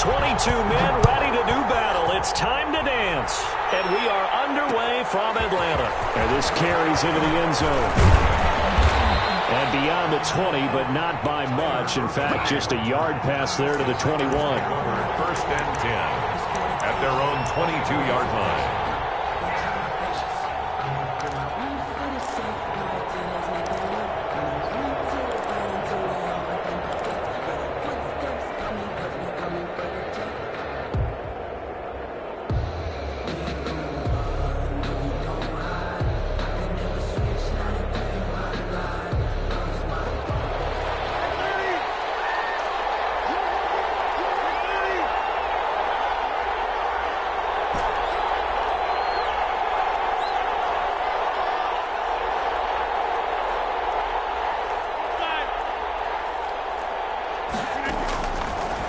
22 men ready to do battle. It's time to dance. And we are underway from Atlanta. And this carries into the end zone. And beyond the 20, but not by much. In fact, just a yard pass there to the 21. First and 10 at their own 22-yard line.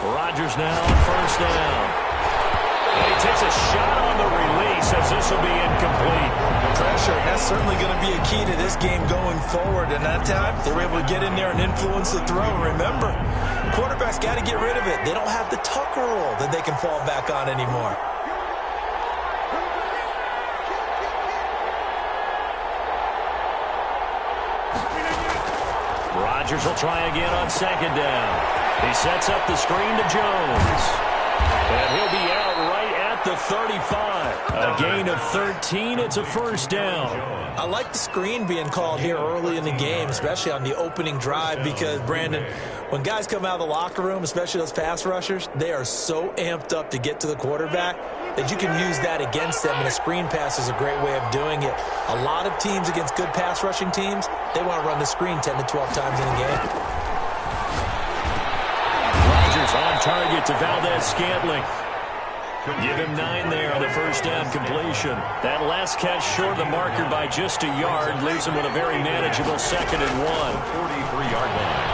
Rodgers now on first down. And he takes a shot on the release as this will be incomplete. Pressure, that's certainly going to be a key to this game going forward. And that time, they were able to get in there and influence the throw. Remember, quarterbacks got to get rid of it. They don't have the Tucker roll that they can fall back on anymore. Rodgers will try again on second down. He sets up the screen to Jones. And he'll be out right at the 35. A gain of 13. It's a first down. I like the screen being called here early in the game, especially on the opening drive, because, Brandon, when guys come out of the locker room, especially those pass rushers, they are so amped up to get to the quarterback that you can use that against them, and a screen pass is a great way of doing it. A lot of teams against good pass rushing teams, they want to run the screen 10 to 12 times in a game. On target to Valdez-Scantling. Give him 9 there on the first down completion. That last catch short of the marker by just a yard leaves him with a very manageable 2nd and 1. 43-yard line.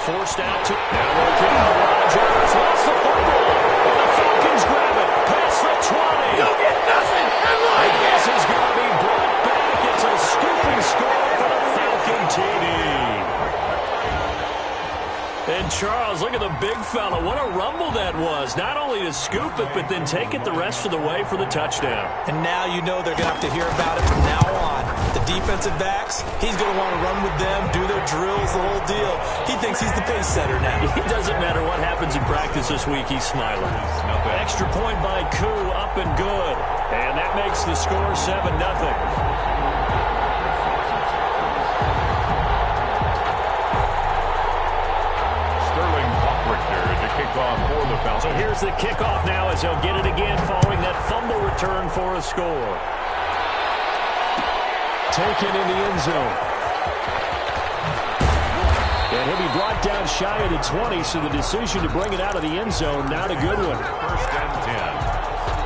Forced out to Rodgers. Lost the football. And the Falcons grab it. Past the 20. You'll get nothing. And this is going to be brought back. It's a scooping score for the Falcon TD. And Charles, look at the big fella. What a rumble that was. Not only to scoop it, but then take it the rest of the way for the touchdown. And now you know they're going to have to hear about it from now on. The defensive backs, he's going to want to run with them, do their drills, the whole deal. He thinks he's the pace setter now. It doesn't matter what happens in practice this week. He's smiling. Extra point by Koo, up and good. And that makes the score 7-0. So here's the kickoff now as he'll get it again following that fumble return for a score. Taken in the end zone. And he'll be brought down shy of the 20, so the decision to bring it out of the end zone, not a good one. First and 10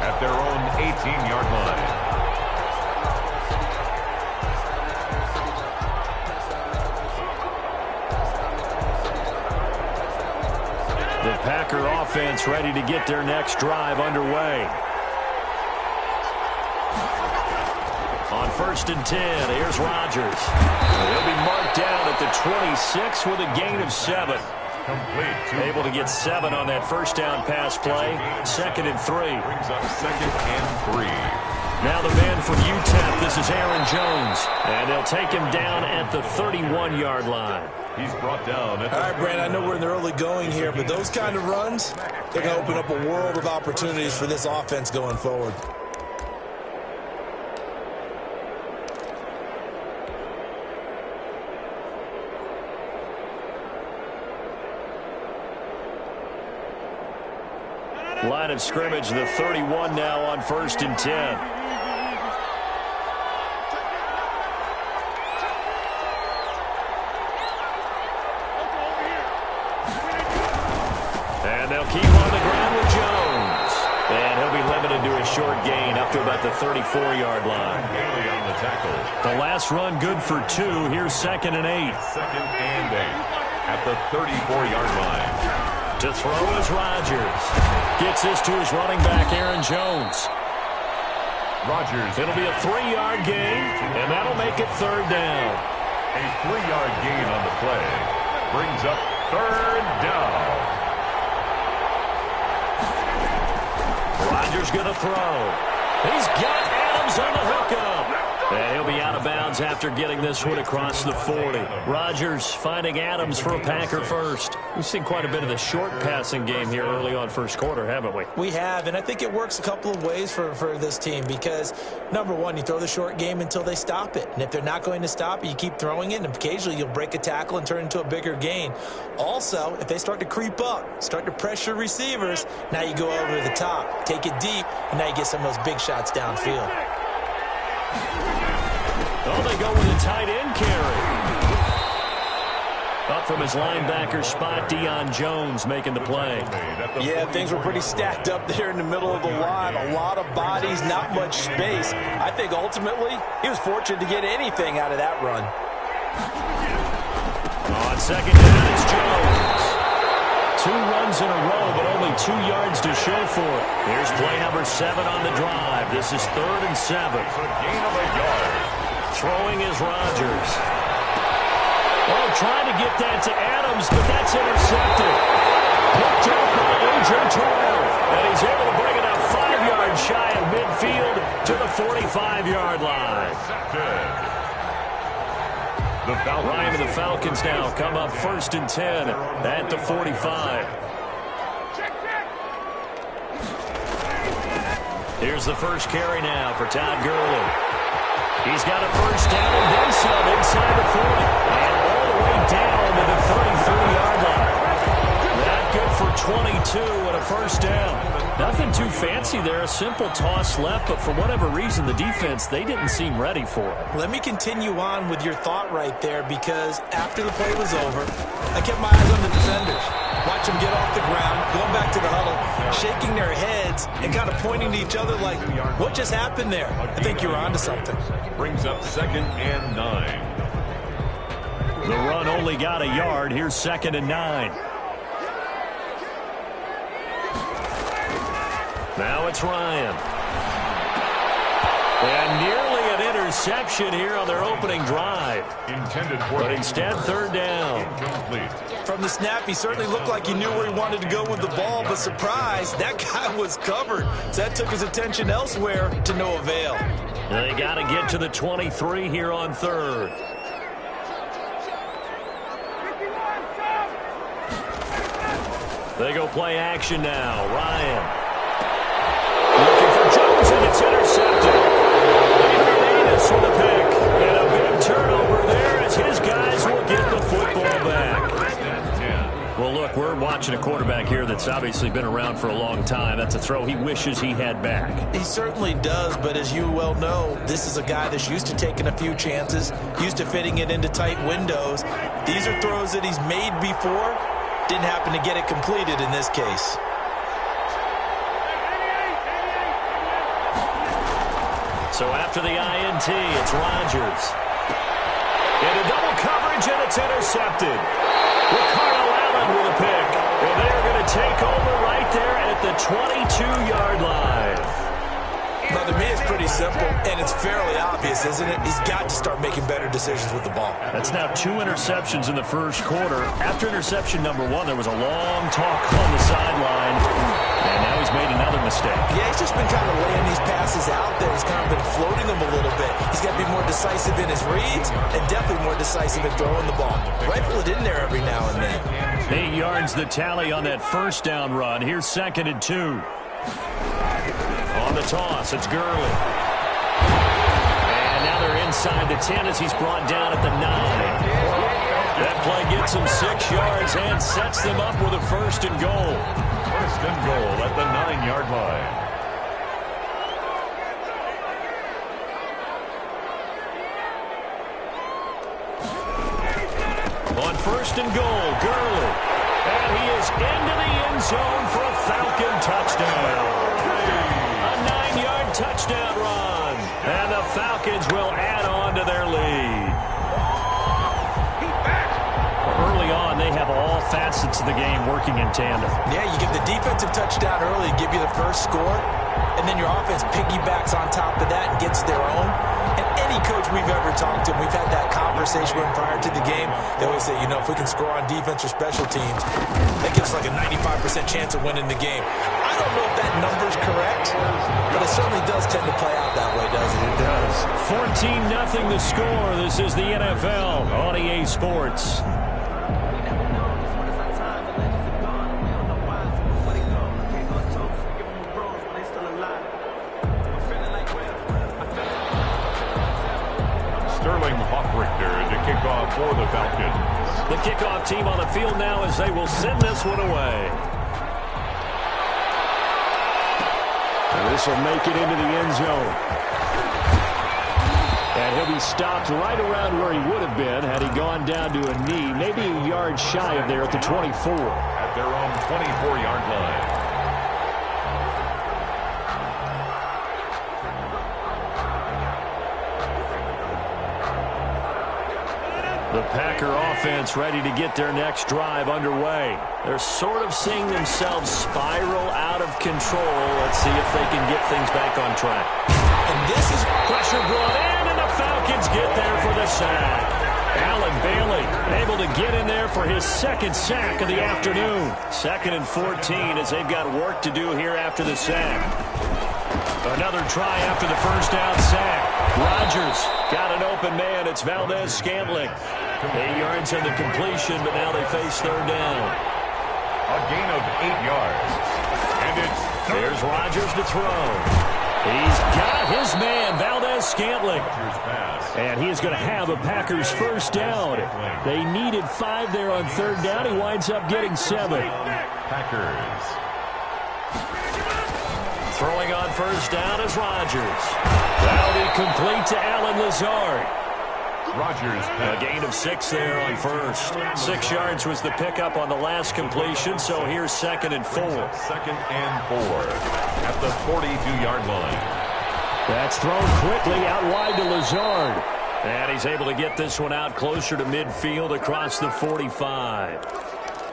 at their own 18-yard line. The Packer offense ready to get their next drive underway. On first and 10, here's Rodgers. He'll be marked down at the 26 with a gain of 7. Complete. Able to get 7 on that first down pass play. 2nd and 3. Brings up 2nd and 3. Now the man from UTEP, this is Aaron Jones. And they'll take him down at the 31-yard line. He's brought down. All right, Brandon, I know we're in the early going here, but those kind of runs, they're going to open up a world of opportunities for this offense going forward. Line of scrimmage, the 31 now on first and 10. They'll keep on the ground with Jones. And he'll be limited to a short gain up to about the 34-yard line. Bailey on the tackle. The last run good for 2. Here's 2nd and 8. 2nd and 8 at the 34-yard line. To throw is Rodgers. Gets this to his running back, Aaron Jones. Rodgers. It'll be a 3-yard gain, and that'll make it 3rd down. A 3-yard gain on the play brings up third down. Rodgers going to throw. He's got Adams on the hookup. And he'll be out of bounds after getting this one across the 40. Rodgers finding Adams for a Packer first. We've seen quite a bit of the short passing game here early on first quarter, haven't we? We have, and I think it works a couple of ways for this team because, number one, you throw the short game until they stop it. And if they're not going to stop it, you keep throwing it, and occasionally you'll break a tackle and turn it into a bigger gain. Also, if they start to creep up, start to pressure receivers, now you go over the top, take it deep, and now you get some of those big shots downfield. Oh, they go with a tight end carry. Up from his linebacker spot, Deion Jones making the play. Yeah, things were pretty stacked up there in the middle of the line. A lot of bodies, not much space. I think ultimately he was fortunate to get anything out of that run. On second down, it's Jones. 2 runs in a row, but only 2 yards to show for it. Here's play number 7 on the drive. This is 3rd and 7. It's a gain of a yard. Throwing is Rodgers. Oh, trying to get that to Adams, but that's intercepted. Picked up by A.J. Terrell. And he's able to bring it up 5 yards shy of midfield to the 45-yard line. Ryan and the Falcons now come up 1st and 10 at the 45. Here's the first carry now for Todd Gurley. He's got a first down and then some inside the 40. And all the way down to the 33-yard line. That good for 22 and a first down. Nothing too fancy there. A simple toss left, but for whatever reason, the defense, they didn't seem ready for it. Let me continue on with your thought right there because after the play was over, I kept my eyes on the defenders. Watch them get off the ground, going back to the huddle, shaking their heads and kind of pointing to each other like, what just happened there? I think you're onto something. Brings up 2nd and 9. The run only got a yard. Here's 2nd and 9. Now it's Ryan. And nearly an interception here on their opening drive. Intended for, but instead 3rd down. Incomplete. From the snap, he certainly looked like he knew where he wanted to go with the ball, but surprise, that guy was covered. So that took his attention elsewhere to no avail. They got to get to the 23 here on 3rd. They go play action now. Ryan. Looking for Jones, and it's intercepted. Hernandez with a pick. And a big turnover there as his guys will get the football back. Well, look, we're watching a quarterback here that's obviously been around for a long time. That's a throw he wishes he had back. He certainly does, but as you well know, this is a guy that's used to taking a few chances, used to fitting it into tight windows. These are throws that he's made before. Didn't happen to get it completed in this case. So after the INT, it's Rodgers. Into double coverage, and it's intercepted. Ricardo Allen with a pick. And they're going to take over right there at the 22-yard line. Now, to me, it's pretty simple, and it's fairly obvious, isn't it? He's got to start making better decisions with the ball. That's now 2 interceptions in the first quarter. After interception number 1, there was a long talk on the sideline, and now he's made another mistake. Yeah, he's just been kind of laying these passes out there. He's kind of been floating them a little bit. He's got to be more decisive in his reads and definitely more decisive in throwing the ball. Rifle it in there every now and then. 8 yards the tally on that first down run. Here's 2nd and 2. On the toss, it's Gurley. And now they're inside the 10 as he's brought down at the 9. That play gets him 6 yards and sets them up with a 1st and goal. 1st and goal at the 9-yard line. On 1st and goal, Gurley. And he is into the end zone for a Falcon touchdown. A 9-yard touchdown run. And the Falcons will add on to their lead. Early on, they have all facets of the game working in tandem. Yeah, you give the defensive touchdown early, give you the first score. and then your offense piggybacks on top of that and gets their own. And any coach we've ever talked to, we've had that conversation with prior to the game, they always say, if we can score on defense or special teams, that gives us like a 95% chance of winning the game. I don't know if that number's correct, but it certainly does tend to play out that way, doesn't it? It does. 14-0 the score. This is the NFL on EA Sports. Kick off for the Falcons. The kickoff team on the field now as they will send this one away. And this will make it into the end zone. And he'll be stopped right around where he would have been had he gone down to a knee, maybe a yard shy of there at the 24. At their own 24-yard line. The Packer offense ready to get their next drive underway. They're sort of seeing themselves spiral out of control. Let's see if they can get things back on track. And this is pressure brought in, and the Falcons get there for the sack. Allen Bailey able to get in there for his second sack of the afternoon. 2nd and 14 as they've got work to do here after the sack. Another try after the first down sack. Rodgers got an open man. It's Valdez-Scantling. 8 yards on the completion, but now they face third down. A gain of 8 yards. And it's there's Rodgers to throw. He's got his man, Valdez-Scantling. And he is going to have a Packers first down. They needed 5 there on third down. He winds up getting 7. Packers. Throwing on first down is Rodgers. That'll be complete to Allen Lazard. Rodgers. A gain of 6 there on first. 6 yards was the pickup on the last completion, so here's 2nd and 4. 2nd and 4 at the 42-yard line. That's thrown quickly out wide to Lazard. And he's able to get this one out closer to midfield across the 45.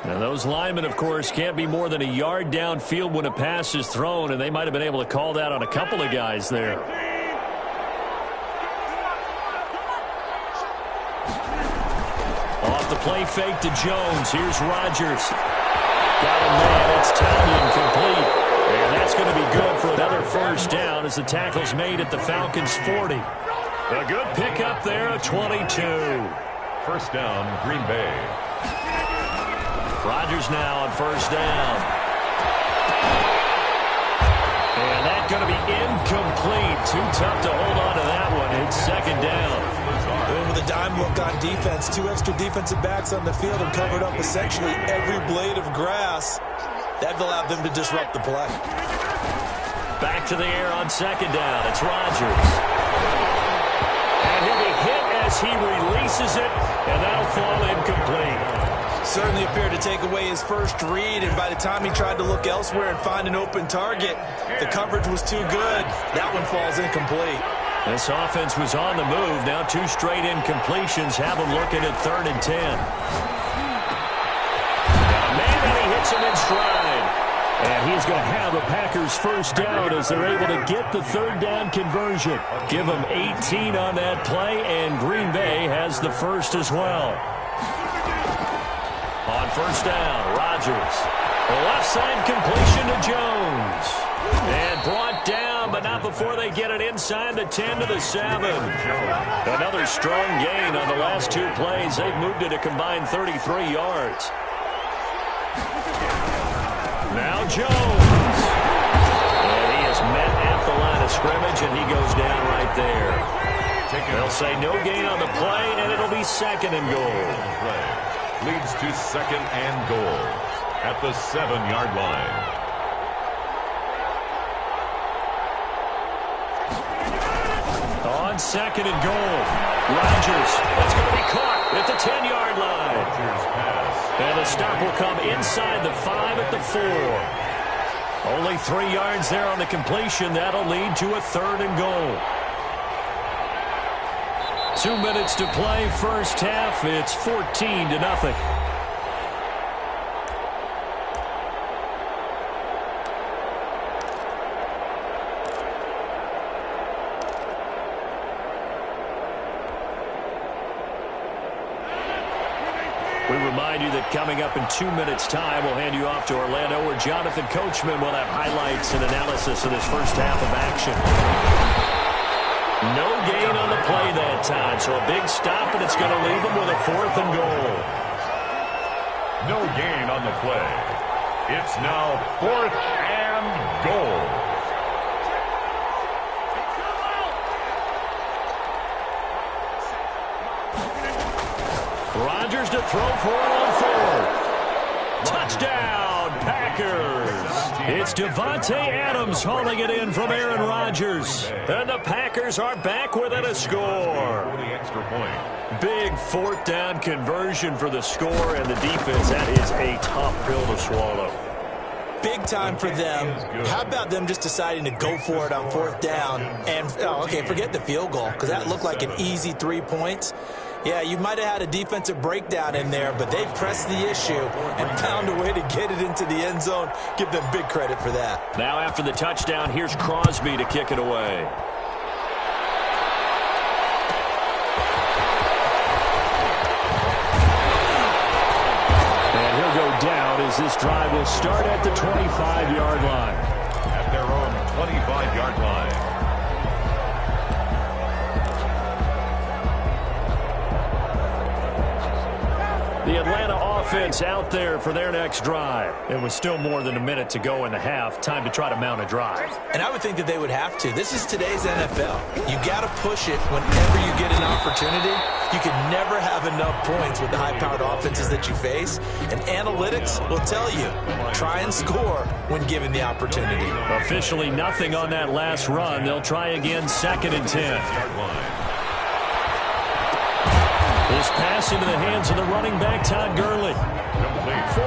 Now, those linemen, of course, can't be more than a yard downfield when a pass is thrown, and they might have been able to call that on a couple of guys there. Off the play fake to Jones. Here's Rodgers. Got him, man. It's Townsend complete. And that's going to be good for another first down as the tackle's made at the Falcons' 40. A good pickup there at 22. First down, Green Bay. Rodgers now on first down. And that's going to be incomplete. Too tough to hold on to that one. It's 2nd down. With a dime look on defense, 2 extra defensive backs on the field and covered up essentially every blade of grass. That allowed them to disrupt the play. Back to the air on 2nd down. It's Rodgers. And he'll be hit as he releases it, and that'll fall incomplete. Certainly appeared to take away his first read, and by the time he tried to look elsewhere and find an open target, the coverage was too good. That one falls incomplete. This offense was on the move. Now 2 straight incompletions have them looking at 3rd and 10. Man, he hits him in stride. And he's going to have a Packers first down as they're able to get the 3rd down conversion. Give them 18 on that play, and Green Bay has the first as well. On first down, Rodgers. Left side completion to Jones. And brought down, but not before they get it inside the 10 to the 7. Another strong gain on the last 2 plays. They've moved it a combined 33 yards. Now Jones. And he is met at the line of scrimmage, and he goes down right there. They'll say no gain on the play, and it'll be 2nd and goal. Leads to 2nd and goal at the 7-yard line. On 2nd and goal, Rodgers. That's going to be caught at the 10-yard line. And the stop will come inside the 5 at the 4. Only 3 yards there on the completion. That'll lead to a 3rd and goal. 2 minutes to play, first half. It's 14-0. it coming up in 2 minutes' time. We'll hand you off to Orlando, where Jonathan Coachman will have highlights and analysis of this first half of action. No gain on the play that time, so a big stop, and it's going to leave them with a 4th and goal. No gain on the play. It's now 4th and goal. Rodgers to throw for it on 4th. Touchdown, Packers. It's Devontae Adams hauling it in from Aaron Rodgers. And the Packers are back within a score. Big 4th down conversion for the score, and the defense, that is a tough pill to swallow. Big time for them. How about them just deciding to go for it on 4th down? And, forget the field goal, because that looked like an easy 3 points. Yeah, you might have had a defensive breakdown in there, but they pressed the issue and found a way to get it into the end zone. Give them big credit for that. Now after the touchdown, here's Crosby to kick it away. And he'll go down as this drive will start at the 25-yard line. At their own 25-yard line. The Atlanta offense out there for their next drive. It was still more than a minute to go in the half. Time to try to mount a drive. And I would think that they would have to. This is today's NFL. You got to push it whenever you get an opportunity. You can never have enough points with the high-powered offenses that you face. And analytics will tell you, try and score when given the opportunity. Officially nothing on that last run. They'll try again, 2nd and 10. This pass into the hands of the running back, Todd Gurley.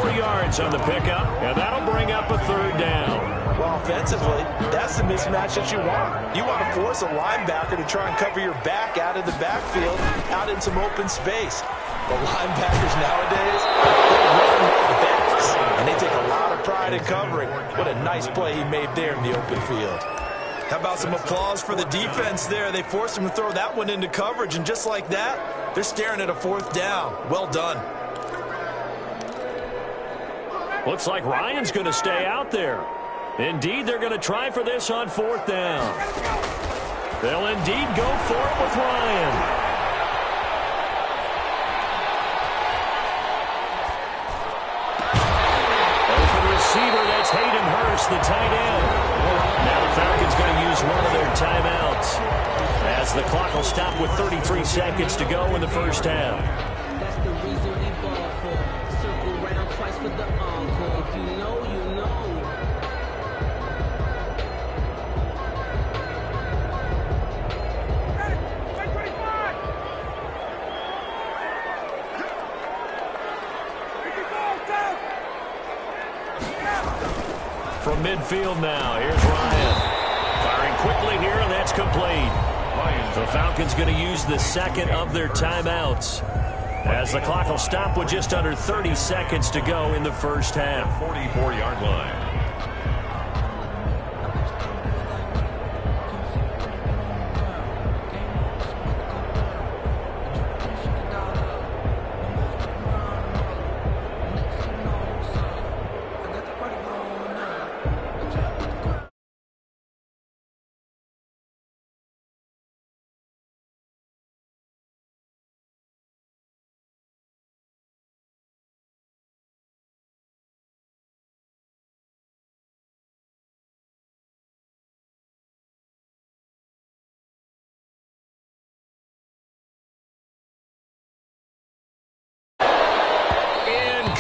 4 yards on the pickup, and that'll bring up a 3rd down. Well, offensively, that's the mismatch that you want. You want to force a linebacker to try and cover your back out of the backfield, out in some open space. The linebackers nowadays, they run like backs, and they take a lot of pride in covering. What a nice play he made there in the open field. How about some applause for the defense there? They forced him to throw that one into coverage, and just like that, they're staring at a 4th down. Well done. Looks like Ryan's going to stay out there. Indeed, they're going to try for this on 4th down. They'll indeed go for it with Ryan. Open receiver, that's Hayden Hurst, the tight end. Now the Falcons going to use one of their timeouts, as the clock will stop with 33 seconds to go in the first half. That's the reason we ball for. Circle round twice for the encore. If you know, you know. From midfield now, here's Ryan. Firing quickly here, and that's complete. The Falcons going to use the 2nd of their timeouts, as the clock will stop with just under 30 seconds to go in the first half. 44-yard line.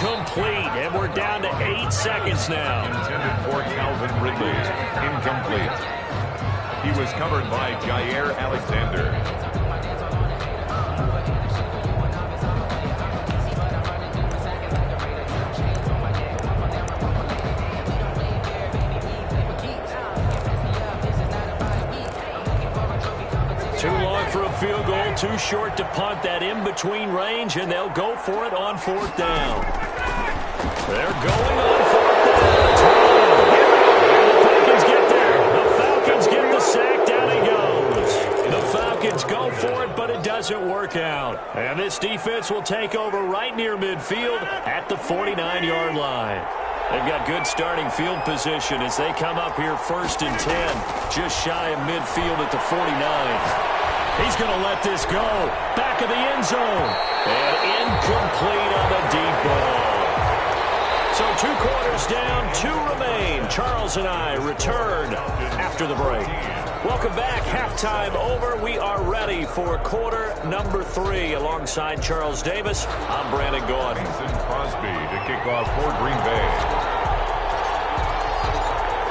Complete, and we're down to 8 seconds now. Intended for Calvin Ridley. Incomplete. He was covered by Jair Alexander. Too long for a field goal, too short to punt. That in-between range, and they'll go for it on 4th down. They're going on 4th down. The Falcons get there. The Falcons get the sack. Down he goes. The Falcons go for it, but it doesn't doesn't work out. And this defense will take over right near midfield at the 49-yard line. They've got good starting field position as they come up here 1st and 10, just shy of midfield at the 49. He's going to let this go. Back of the end zone. And incomplete on the deep ball. So 2 quarters down, 2 remain. Charles and I return after the break. Welcome back. Halftime over. We are ready for quarter number 3 alongside Charles Davis. I'm Brandon Gaudin. Crosby to kick off for Green Bay.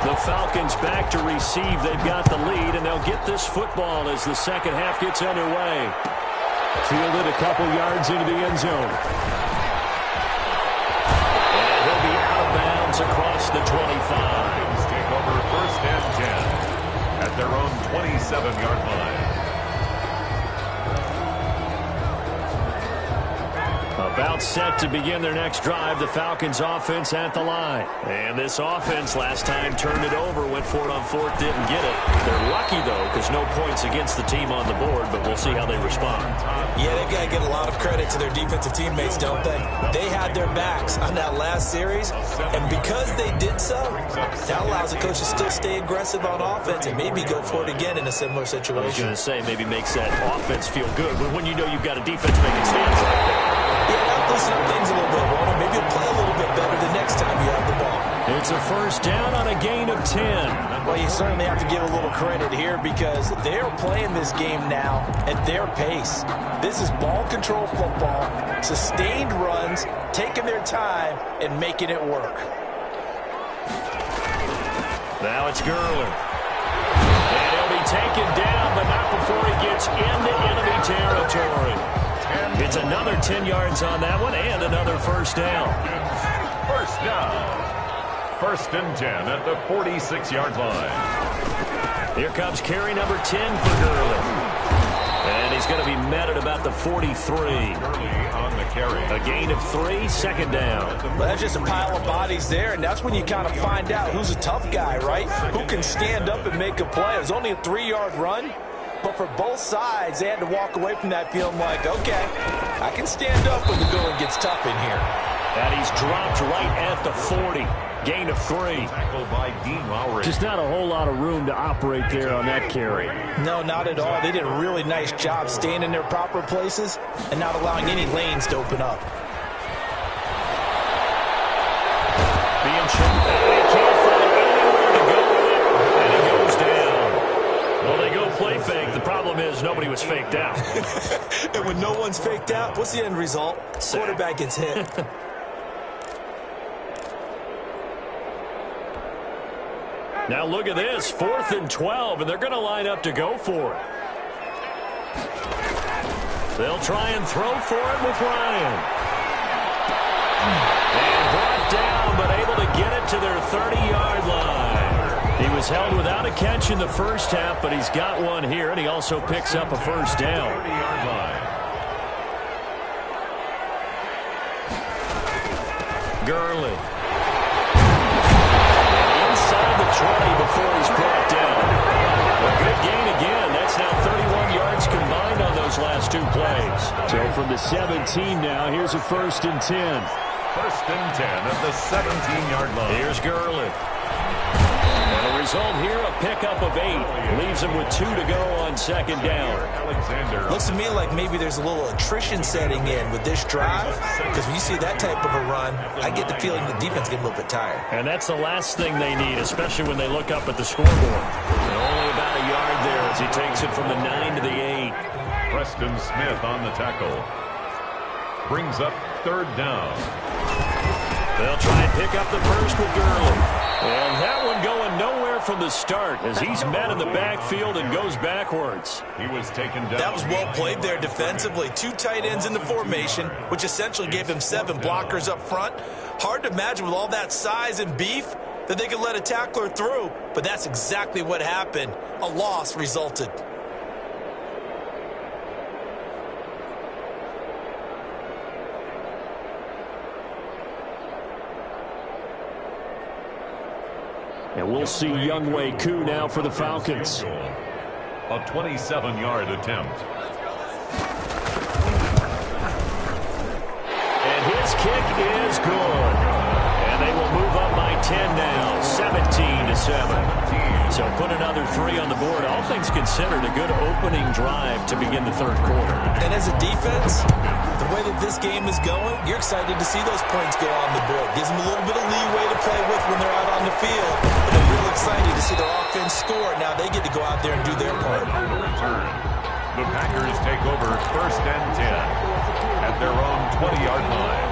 The Falcons back to receive. They've got the lead, and they'll get this football as the second half gets underway. Fielded a couple yards into the end zone. And he'll be out of bounds across the 25. Falcons take over 1st and 10 at their own 27-yard line. About set to begin their next drive, the Falcons offense at the line. And this offense last time turned it over, went for it on 4th, didn't get it. They're lucky, though, because no points against the team on the board, but we'll see how they respond. Yeah, they've got to get a lot of credit to their defensive teammates, don't they? They had their backs on that last series, and because they did so, that allows the coach to still stay aggressive on offense and maybe go for it again in a similar situation. I was going to say, maybe makes that offense feel good when you know you've got a defense making stands like that. Yeah, now loosen up things a little bit, Warner. Maybe you'll play a little bit better the next time you have the ball. It's a 1st down on a gain of 10. Well, you certainly have to give a little credit here because they're playing this game now at their pace. This is ball control football, sustained runs, taking their time, and making it work. Now it's Gurley. And he'll be taken down, but not before he gets into enemy territory. It's another 10 yards on that one and another 1st down. 1st down. 1st and 10 at the 46-yard line. Here comes carry number 10 for Gurley. And he's going to be met at about the 43. Gurley on the carry. A gain of 3, 2nd down. Well, that's just a pile of bodies there, and that's when you kind of find out who's a tough guy, right? Who can stand up and make a play. It was only a 3-yard run. But for both sides, they had to walk away from that feeling like, okay, I can stand up when the going gets tough in here. And he's dropped right at the 40. Gain of 3. Tackled by Dean Lowry. Just not a whole lot of room to operate there on that carry. No, not at all. They did a really nice job staying in their proper places and not allowing any lanes to open up. Being chipped. They can't find anywhere to go with it. And he goes down. Well, they go play fake. The problem is nobody was faked out. And when no one's faked out, what's the end result? Quarterback gets hit. Now look at this. 4th and 12, and they're going to line up to go for it. They'll try and throw for it with Ryan. And brought down, but able to get it to their 30-yard line. He was held without a catch in the 1st half, but he's got one here, and he also picks up a 1st down. 30-yard line. Gurley. Inside the 20 before he's brought down. A good gain again. That's now 31 yards combined on those last 2 plays. So from the 17 now, here's a 1st and 10. 1st and 10 at the 17-yard line. Here's Gurley. And the result here, a pickup of 8. Leaves him with 2 to go on 2nd down. Alexander. Looks to me like maybe there's a little attrition setting in with this drive, because when you see that type of a run, I get the feeling the defense getting a little bit tired. And that's the last thing they need, especially when they look up at the scoreboard. And only about a yard there as he takes it from the 9 to the 8. Preston Smith on the tackle. Brings up 3rd down. They'll try and pick up the first with Gurley. And that one going nowhere from the start as he's met in the backfield and goes backwards. He was taken down. That was well played there defensively. 2 tight ends in the formation, which essentially gave him 7 blockers up front. Hard to imagine with all that size and beef that they could let a tackler through, but that's exactly what happened. A loss resulted. And we'll see Younghoe Koo now for the Falcons. A 27-yard attempt. is good. And they will move up by 10 now, 17-7. So put another 3 on the board. All things considered, a good opening drive to begin the third quarter. And as a defense, the way that this game is going, you're excited to see those points go on the board. Gives them a little bit of leeway to play with when they're out on the field. But they're real excited to see their offense score. Now they get to go out there and do their part. Return. The Packers take over first and 10 at their own 20-yard line.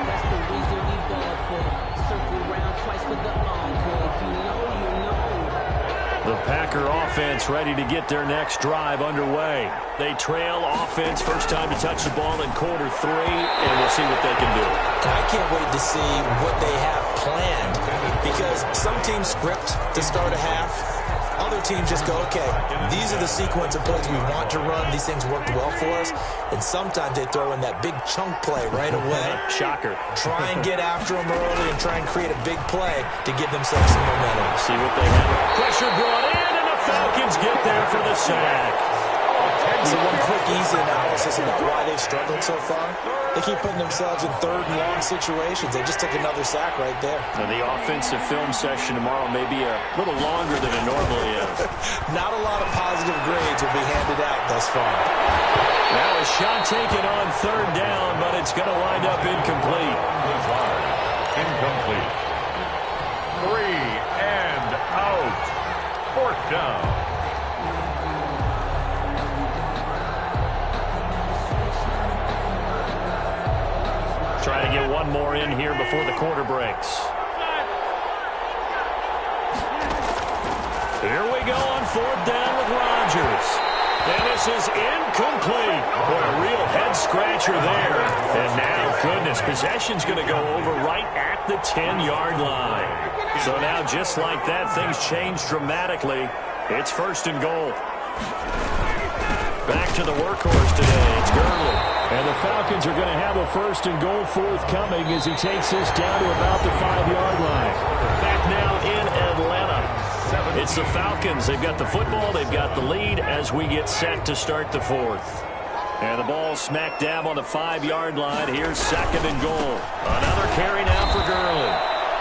That's the reason we ball for. Circle round twice for the encore. If you know, you know. The Packer offense ready to get their next drive underway. They trail offense, first time to touch the ball in quarter 3, and we'll see what they can do. And I can't wait to see what they have planned, because some teams script to start a half. Other teams just go, okay, these are the sequence of plays we want to run. These things worked well for us. And sometimes they throw in that big chunk play right away. Shocker. Try and get after them early and try and create a big play to give themselves some momentum. See what they have. Pressure brought in, and the Falcons get there for the sack. So one quick, easy analysis about why they've struggled so far. They keep putting themselves in third and long situations. They just took another sack right there. So the offensive film session tomorrow may be a little longer than it normally is. Not a lot of positive grades will be handed out thus far. Now a shot taken on third down, but it's going to wind up incomplete. Incomplete. 3 and out. Fourth down. Try to get one more in here before the quarter breaks. Here we go on fourth down with Rodgers. And this is incomplete. Boy, a real head-scratcher there. And now, goodness, possession's going to go over right at the 10-yard line. So now, just like that, things change dramatically. It's first and goal. Back to the workhorse today. It's Gurley. And the Falcons are going to have a first and goal forthcoming as he takes this down to about the 5-yard line. Back now in Atlanta. It's the Falcons. They've got the football. They've got the lead as we get set to start the fourth. And the ball smack dab on the 5-yard line. Here's second and goal. Another carry now for Gurley.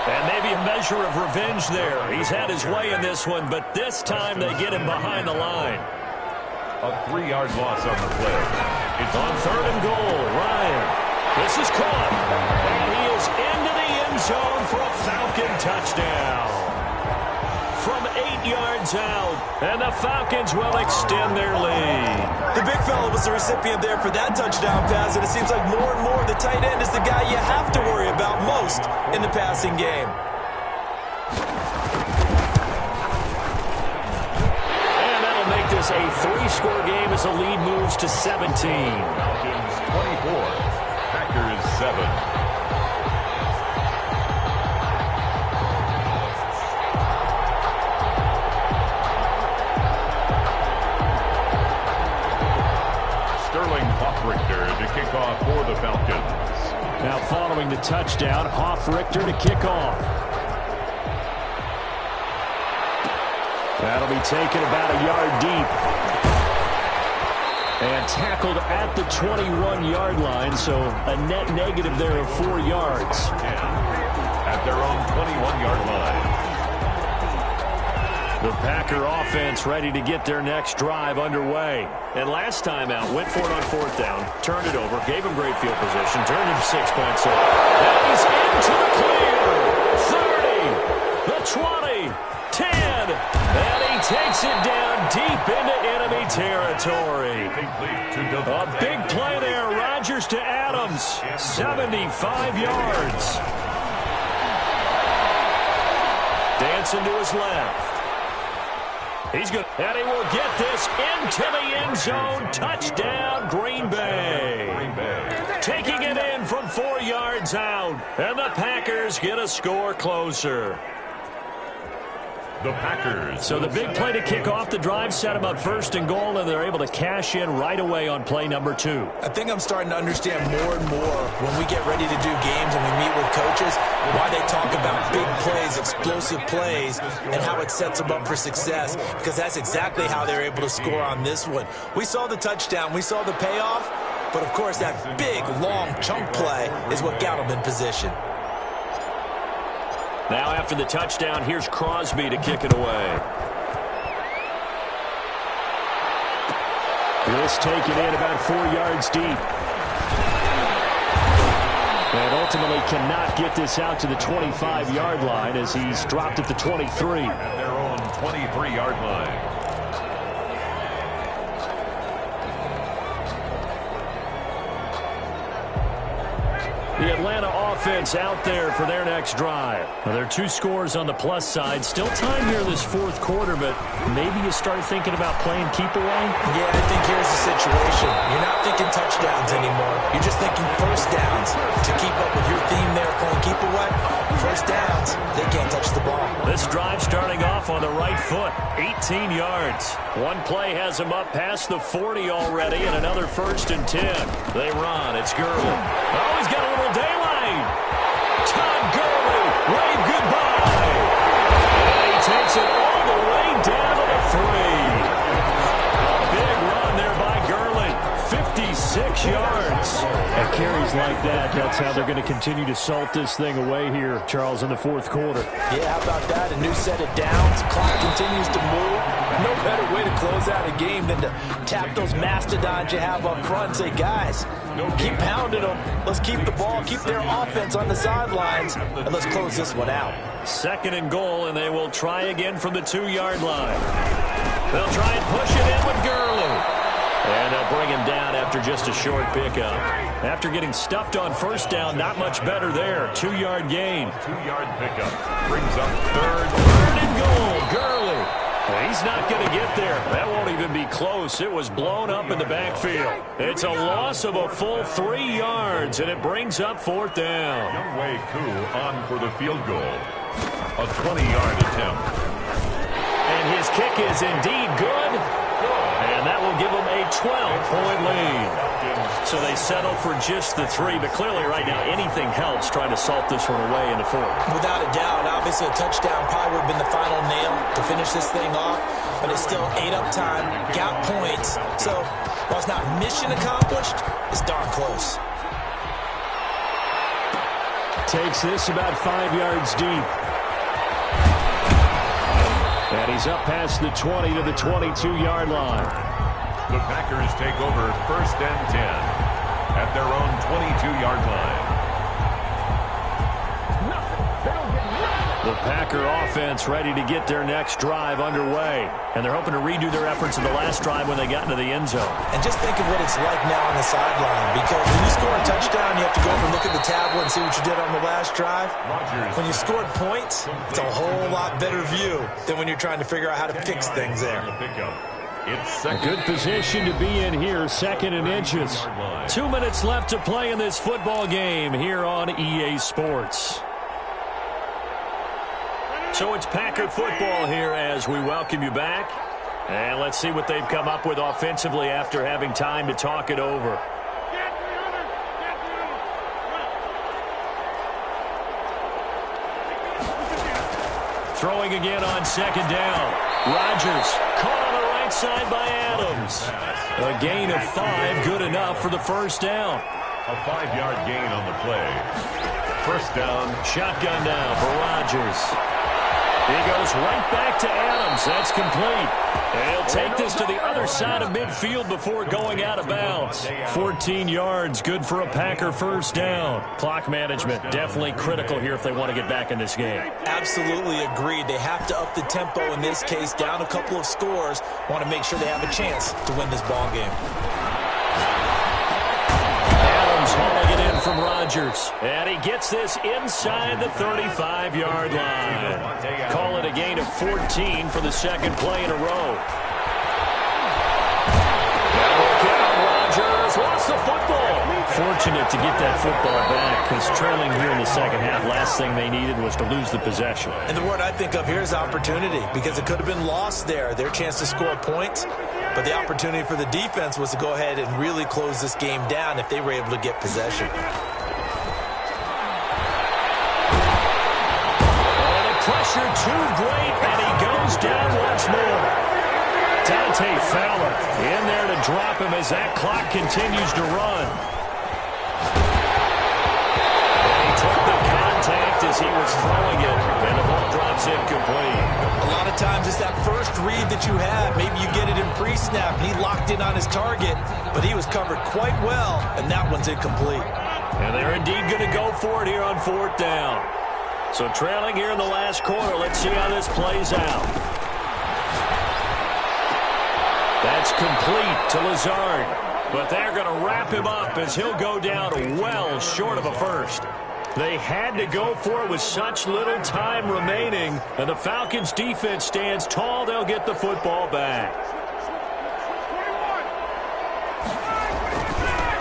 And maybe a measure of revenge there. He's had his way in this one, but this time they get him behind the line. A 3-yard loss on the play. It's on third and goal. Ryan. This is caught. And he is into the end zone for a Falcon touchdown. From 8 yards out. And the Falcons will extend their lead. The big fella was the recipient there for that touchdown pass, and it seems like more and more the tight end is the guy you have to worry about most in the passing game. This a 3-score game as the lead moves to 17. Falcons 24, Packers 7. Sterling Hoffrichter to kick off for the Falcons. Now following the touchdown, Hoffrichter to kick off. That'll be taken about a yard deep. And tackled at the 21-yard line, so a net negative there of 4 yards. At their own 21-yard line. The Packer offense ready to get their next drive underway. And last time out, went for it on fourth down, turned it over, gave him great field position, turned into 6 points. And he's into the clear. 30, the 20, 10. And he takes it down deep into enemy territory. A big play there. Rodgers to Adams. 75 yards. Dancing to his left. He's good. And he will get this into the end zone. Touchdown, Green Bay. Taking it in from 4 yards out. And the Packers get a score closer. The Packers. So the big play to kick off the drive set them up first and goal, and they're able to cash in right away on play number 2. I think I'm starting to understand more and more when we get ready to do games and we meet with coaches why they talk about big plays, explosive plays, and how it sets them up for success, because that's exactly how they're able to score on this one. We saw the touchdown. We saw the payoff. But, of course, that big, long chunk play is what got him in position. Now after the touchdown, here's Crosby to kick it away. This taken in about 4 yards deep. And ultimately cannot get this out to the 25-yard line as he's dropped at the 23. At their own 23-yard line. The Atlanta offense out there for their next drive. Well, there are 2 scores on the plus side. Still time here this fourth quarter, but maybe you start thinking about playing keep away? Yeah, I think here's the situation. You're not thinking touchdowns anymore. You're just thinking first downs. To keep up with your theme there, playing keep away, first downs, they can't touch the ball. This drive starting off on the right foot, 18 yards. One play has him up past the 40 already, and another 1st and 10. They run. It's Gurley. Oh, he's got a little daylight. Todd Gurley, wave goodbye. And he takes it all the way down to the 3. A big run there by Gurley. 56 yards. At carries like that, that's how they're going to continue to salt this thing away here, Charles, in the fourth quarter. Yeah, how about that? A new set of downs. Clock continues to move. No better way to close out a game than to tap those mastodons you have up front and say, guys, keep pounding them. Let's keep the ball, keep their offense on the sidelines, and let's close this one out. 2nd and goal, and they will try again from the 2-yard line. They'll try and push it in with Gurley. And they'll bring him down after just a short pickup. After getting stuffed on first down, not much better there. 2-yard gain. 2-yard pickup. Brings up 3rd. 3rd and goal. Gurley. Well, he's not going to get there. That won't even be close. It was blown up in the backfield. It's a loss of a full 3 yards, and it brings up 4th down. Younghoe Koo on for the field goal. A 20-yard attempt. And his kick is indeed good. And that will give them a 12-point lead. So they settle for just the 3. But clearly right now anything helps trying to salt this one away in the 4th. Without a doubt, obviously a touchdown probably would have been the final nail to finish this thing off. But it's still 8 up time, got points. So while it's not mission accomplished, it's darn close. Takes this about 5 yards deep. And he's up past the 20 to the 22-yard line. The Packers take over 1st and 10 at their own 22-yard line. The Packer offense ready to get their next drive underway. And they're hoping to redo their efforts in the last drive when they got into the end zone. And just think of what it's like now on the sideline. Because when you score a touchdown, you have to go over and look at the tablet and see what you did on the last drive. When you scored points, it's a whole lot better view than when you're trying to figure out how to fix things there. It's a good position to be in here, 2nd and inches. 2 minutes left to play in this football game here on EA Sports. So it's Packer football here as we welcome you back. And let's see what they've come up with offensively after having time to talk it over. Throwing again on 2nd down. Rodgers caught on the right side by Adams. A gain of 5, good enough for the 1st down. A 5-yard gain on the play. 1st down. Shotgun now for Rodgers. He goes right back to Adams. That's complete. And he'll take this to the other side of midfield before going out of bounds. 14 yards, good for a Packer 1st down. Clock management, definitely critical here if they want to get back in this game. Absolutely agreed. They have to up the tempo in this case, down a couple of scores. Want to make sure they have a chance to win this ball game. Adams hauling it in from Rodgers. And he gets this inside the 35-yard line. Call it a gain of 14 for the 2nd play in a row. Look out, Rodgers wants the football. Fortunate to get that football back because trailing here in the 2nd half, last thing they needed was to lose the possession. And the word I think of here is opportunity because it could have been lost there. Their chance to score points. But the opportunity for the defense was to go ahead and really close this game down if they were able to get possession. And the pressure too great, and he goes down once more. Fowler in there to drop him as that clock continues to run. And he took the contact as he was throwing it, and the ball drops incomplete. A lot of times it's that first read that you have. Maybe you get it in pre-snap, and he locked in on his target, but he was covered quite well, and that one's incomplete. And they're indeed going to go for it here on 4th down. So trailing here in the last quarter, let's see how this plays out. That's complete to Lazard. But they're going to wrap him up as he'll go down well short of a first. They had to go for it with such little time remaining. And the Falcons' defense stands tall. They'll get the football back.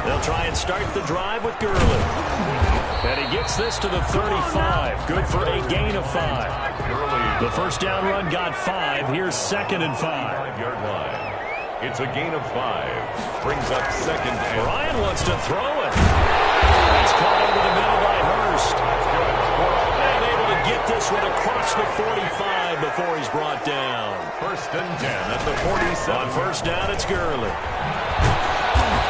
They'll try and start the drive with Gurley. And he gets this to the 35. Good for a gain of 5. The first down run got 5. Here's 2nd and 5. 5-yard line. It's a gain of 5. Brings up 2nd and... Ryan wants to throw it. That's caught over the middle by Hurst. And able to get this one across the 45 before he's brought down. 1st and 10 at the 47. On 1st down, it's Gurley.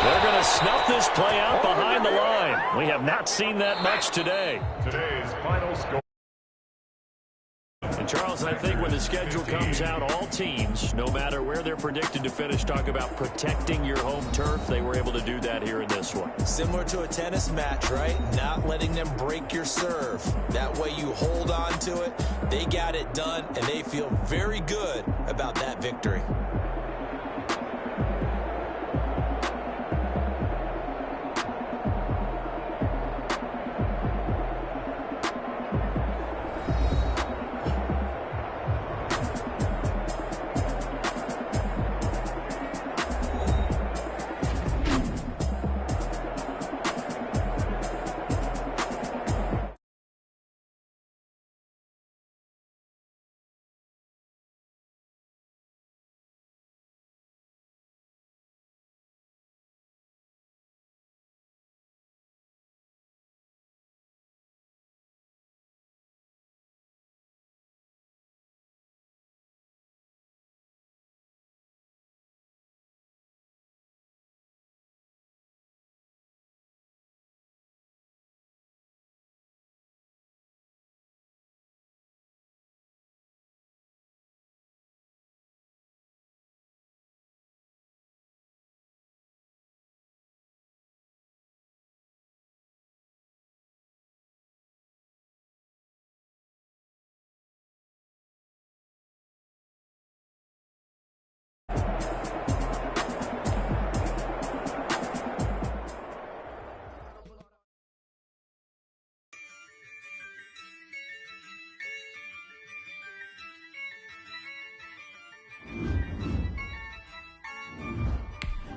They're going to snuff this play out behind the line. We have not seen that much today. Today's final score. And Charles, I think when the schedule comes out, all teams, no matter where they're predicted to finish, talk about protecting your home turf. They were able to do that here in this one. Similar to a tennis match, right? Not letting them break your serve. That way you hold on to it. They got it done, and they feel very good about that victory.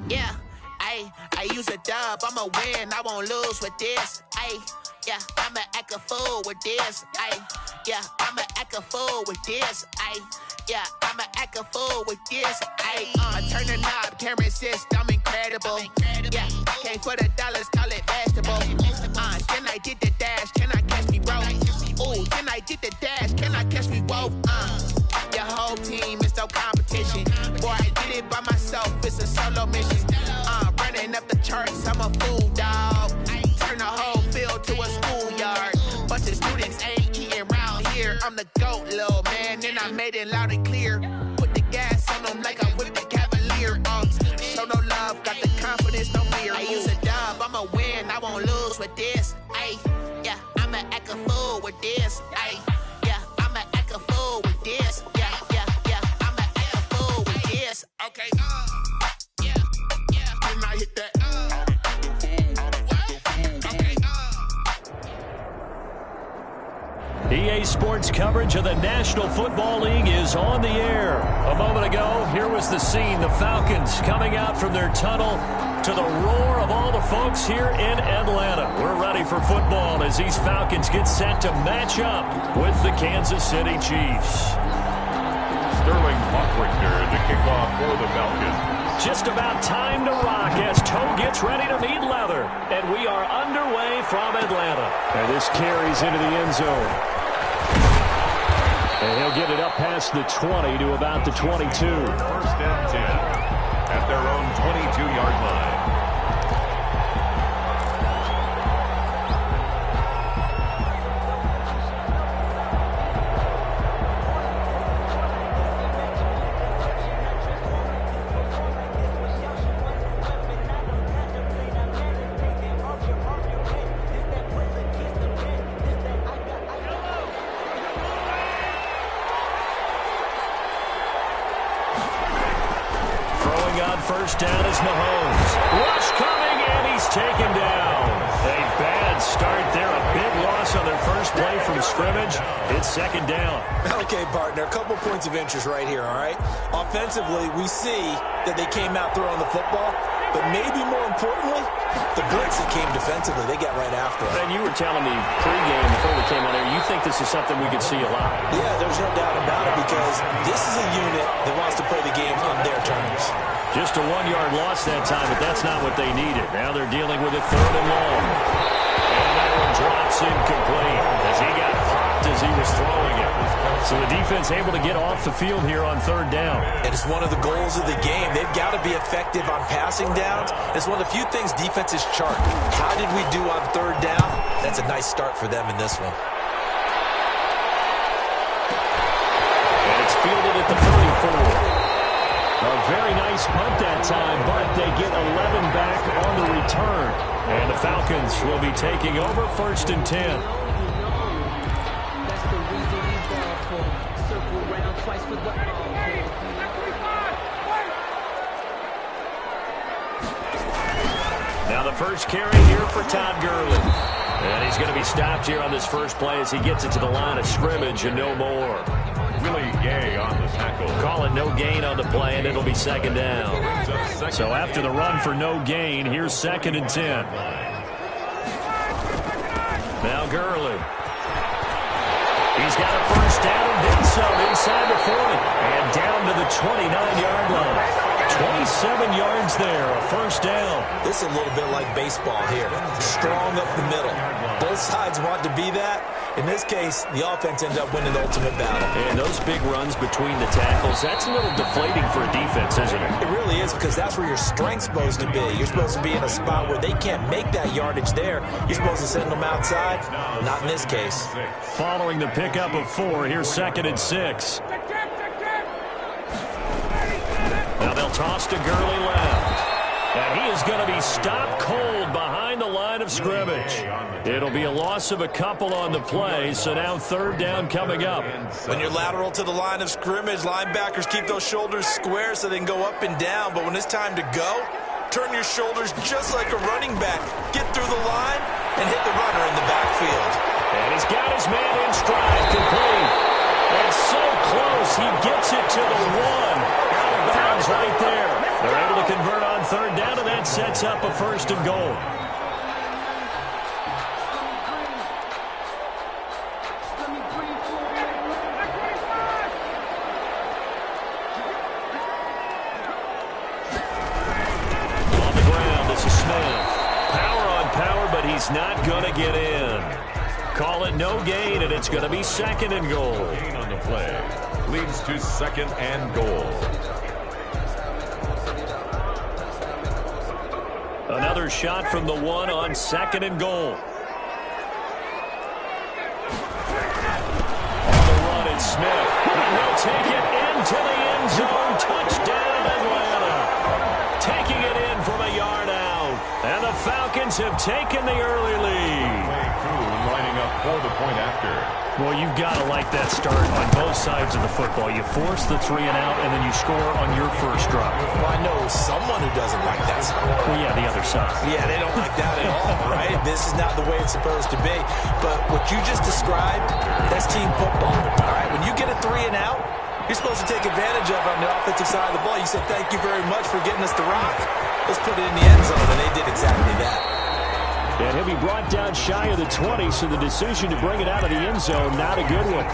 Yeah, I use a dub, I'ma win, I won't lose with this. Yeah, I'ma act a fool with this. Yeah, I'ma act a fool with this. Yeah, I'ma act a fool with this. Turn the knob, can't resist, I'm incredible. Yeah, came for the dollars, call it vegetable. Then I did the dash, can I catch me, bro? Ooh, then I did the dash, can I catch me, whoa? Your whole team is no competition. Boy, I did it by myself, it's a solo mission. Running up the charts, I'm a fool, dog. Turn the whole field to a schoolyard. Bunch of students ain't eating round here. I'm the GOAT, little man, and I made it loud and clear. Put the gas on them like I whipped the Cavalier. Show no love, got the confidence, no fear. I use a dub, I'ma win, I won't lose with this. Yeah, I'ma act a fool with this. Yeah, I'ma act a fool with this. Yeah, I'ma act a fool with this. Okay, yeah, can I hit that? EA Sports coverage of the National Football League is on the air. A moment ago, here was the scene. The Falcons coming out from their tunnel to the roar of all the folks here in Atlanta. We're ready for football as these Falcons get set to match up with the Kansas City Chiefs. Sterling Buckrichter, the kickoff for the Falcons. Just about time to rock as Toe gets ready to meet leather. And we are underway from Atlanta. And this carries into the end zone. And he'll get it up past the 20 to about the 22. First and 10 at their own 22-yard line. First down is Mahomes. Rush coming, and he's taken down. A bad start there. A big loss on their first play from scrimmage. It's second down. Okay, partner, a couple points of interest right here, all right? Offensively, we see that they came out throwing the football, but maybe more importantly, the blitz that came defensively, they got right after it. And you were telling me pregame before we came on there, you think this is something we could see a lot. Yeah, there's no doubt about it because this is a unit that wants to play the game on their terms. Just a 1-yard loss that time, but that's not what they needed. Now they're dealing with a third and long. And that one drops incomplete as he got popped as he was throwing it. So the defense able to get off the field here on third down. And it's one of the goals of the game. They've got to be effective on passing downs. It's one of the few things defenses chart. How did we do on third down? That's a nice start for them in this one. And it's fielded at the 34. A very nice punt that time, but they get 11 back on the return. And the Falcons will be taking over first and 10. That's the reason we ball for. Circle around twice for the Now the first carry here for Todd Gurley. And he's going to be stopped here on this first play as he gets it to the line of scrimmage and no more. Willie Gay on the tackle. Call it no gain on the play, and it'll be second down. So after the run for no gain, here's second and 10. Now Gurley. He's got a first down and then some inside the 40. And down to the 29-yard line. 27 yards there, a first down. This is a little bit like baseball here. Strong up the middle. Both sides want to be that. In this case, the offense ended up winning the ultimate battle. And those big runs between the tackles, that's a little deflating for a defense, isn't it? It really is because that's where your strength's supposed to be. You're supposed to be in a spot where they can't make that yardage there. You're supposed to send them outside. Not in this case. Following the pickup of 4, here's second and 6. Now they'll toss to Gurley left. And he is going to be stopped cold behind the line of scrimmage. It'll be a loss of a couple on the play, so now third down coming up. When you're lateral to the line of scrimmage, linebackers keep those shoulders square so they can go up and down. But when it's time to go, turn your shoulders just like a running back. Get through the line and hit the runner in the backfield. And he's got his man in stride, complete. And so close, he gets it to the 1. Out of bounds right there. They're able to convert on third down, and that sets up a first and goal. On the ground, this is Smith. Power on power, but he's not going to get in. Call it no gain, and it's going to be second and goal. Gain on the play leads to second and goal. Another shot from the 1 on second and goal. On the run, it's Smith. He'll take it into the end zone. Touchdown, Atlanta. Taking it in from a yard out. And the Falcons have taken the early lead. Lining up for the point after. Well, you've got to like that start on both sides of the football. You force the 3 and out, and then you score on your first drive. Well, I know someone who doesn't like that start. Well, yeah, the other side. Yeah, they don't like that at all, right? This is not the way it's supposed to be. But what you just described, that's team football, all right? When you get a 3 and out, you're supposed to take advantage of it on the offensive side of the ball. You said, thank you very much for getting us the rock. Let's put it in the end zone, and they did exactly that. And he'll be brought down shy of the 20, so the decision to bring it out of the end zone, not a good one.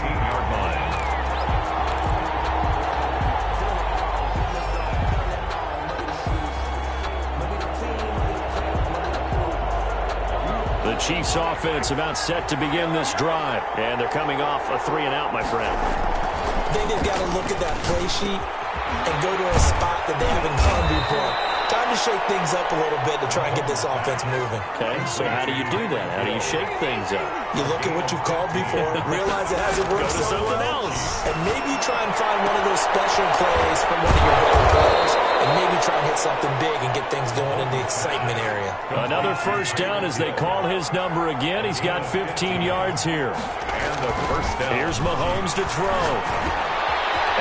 The Chiefs offense about set to begin this drive. And they're coming off a 3-and-out, my friend. I think they've got to look at that play sheet and go to a spot that they haven't gone before. Time to shake things up a little bit to try and get this offense moving. Okay, so how do you do that? How do you shake things up? You look at what you've called before, realize it hasn't worked Go to so someone well, else. and maybe try and find one of those special plays from one of your better players, and maybe try and hit something big and get things going in the excitement area. Another first down as they call his number again. He's got 15 yards here. And the first down. Here's Mahomes to throw.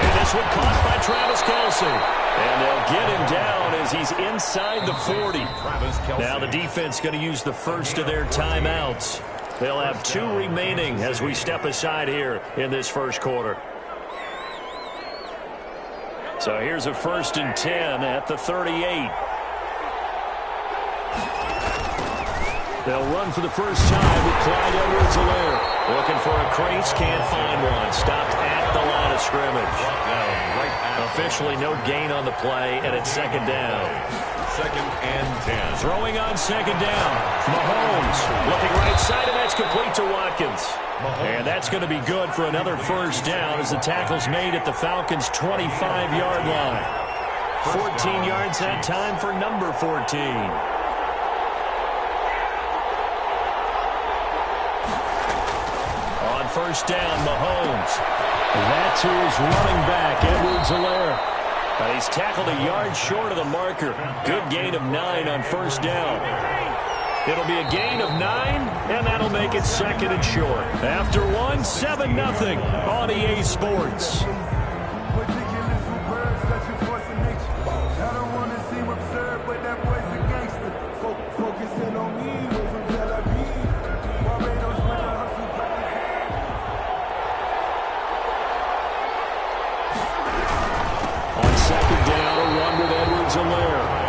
And this one caught by Travis Kelce. And they'll get him down as he's inside the 40. Travis Kelce. Now the defense going to use the first of their timeouts. They'll have 2 remaining as we step aside here in this first quarter. So here's a 1st and 10 at the 38. They'll run for the first time with Clyde Edwards-Helaire. Looking for a crease, can't find one. Stopped at the line of scrimmage. Officially no gain on the play, and it's 2nd down. 2nd and 10. Throwing on 2nd down. Mahomes looking right side, and that's complete to Watkins. And that's going to be good for another first down as the tackle's made at the Falcons' 25-yard line. 14 yards that time for number 14. First down, Mahomes. That to his running back, Edwards-Helaire. But he's tackled a yard short of the marker. Good gain of 9 on first down. It'll be a gain of 9, and that'll make it 2nd and short. After 1, 7-0 on EA Sports.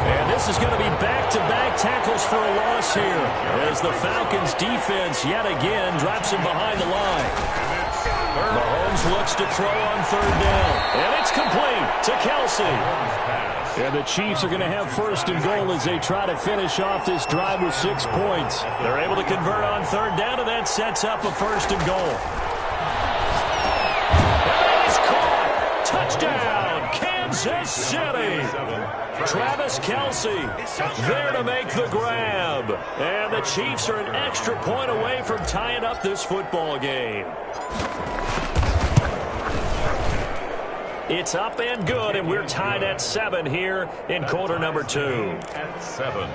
And this is going to be back-to-back tackles for a loss here as the Falcons defense yet again drops him behind the line. Mahomes looks to throw on 3rd down, and it's complete to Kelce. And the Chiefs are going to have 1st and goal as they try to finish off this drive with 6 points. They're able to convert on 3rd down, and that sets up a 1st and goal. And he's caught! Touchdown, Kansas City! Travis Kelce there to make the grab. And the Chiefs are an extra point away from tying up this football game. It's up and good, and we're tied at 7 here in quarter number 2. At 7.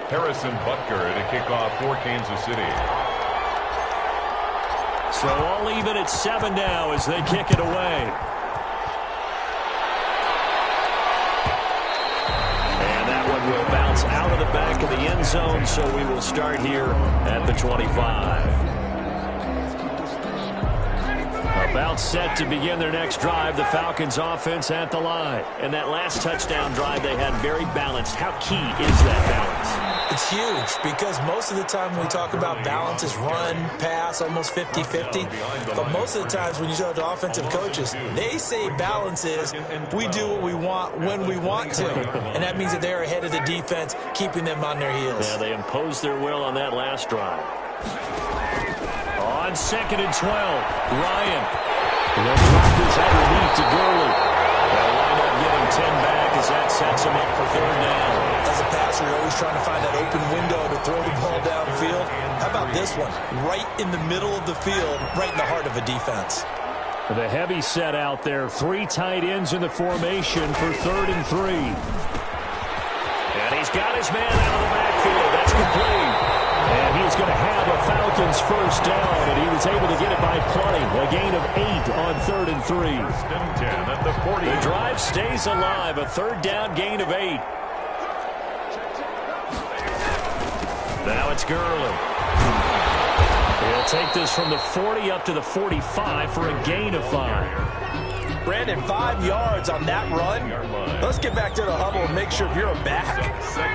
Harrison Butker to kick off for Kansas City. So all even at 7 now as they kick it away. And that one will bounce out of the back of the end zone, so we will start here at the 25. About set to begin their next drive, the Falcons offense at the line. And that last touchdown drive they had very balanced. How key is that balance? It's huge because most of the time when we talk about balance is run, pass, almost 50-50. But most of the times when you talk to offensive coaches, they say balance is we do what we want when we want to. And that means that they're ahead of the defense, keeping them on their heels. Yeah, they imposed their will on that last drive. On 2nd and 12, Ryan. They'll drop this underneath to Gurley. They'll wind up giving 10 back as that sets him up for 3rd down. As a passer, you're always trying to find that open window to throw the ball downfield. How about this one? Right in the middle of the field, right in the heart of a defense. The heavy set out there. 3 tight ends in the formation for 3rd and 3. And he's got his man out of the backfield. That's complete. And he's going to have a Falcons first down, and he was able to get it by plenty. A gain of 8 on 3rd and 3. 1st and 10 at the 40. The drive stays alive. A 3rd down gain of 8. Now it's Gurley. He'll take this from the 40 up to the 45 for a gain of 5. Brandon, 5 yards on that run. Let's get back to the huddle and make sure you're back.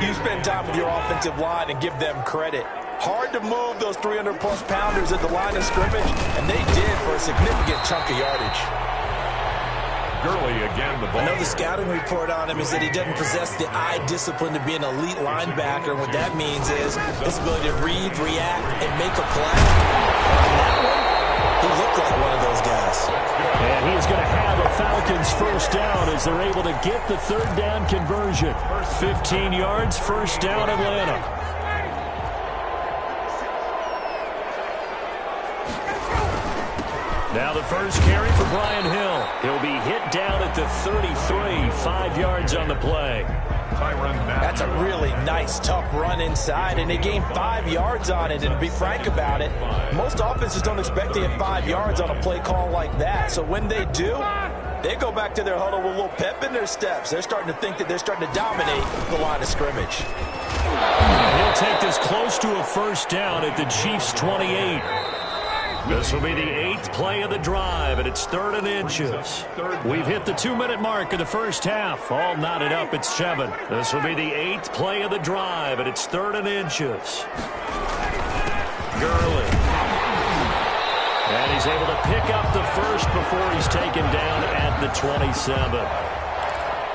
You spend time with your offensive line and give them credit. Hard to move those 300-plus pounders at the line of scrimmage, and they did for a significant chunk of yardage. Gurley again, the ball. I know the scouting report on him is that he doesn't possess the eye discipline to be an elite linebacker. What that means is his ability to read, react, and make a play. On that one, he looked like one of those guys. And he's going to have a Falcons first down as they're able to get the third down conversion. 15 yards, first down, Atlanta. Now the first carry for Brian Hill. He'll be hit down at the 33, 5 yards on the play. That's a really nice, tough run inside, and they gained 5 yards on it. And to be frank about it, most offenses don't expect to get 5 yards on a play call like that. So when they do, they go back to their huddle with a little pep in their steps. They're starting to think that they're starting to dominate the line of scrimmage. He'll take this close to a first down at the Chiefs' 28. This will be the 8th play of the drive, and it's 3rd and inches. We've hit the 2-minute mark of the first half. All knotted up at 7. This will be the 8th play of the drive, and it's 3rd and inches. Gurley. And he's able to pick up the first before he's taken down at the 27.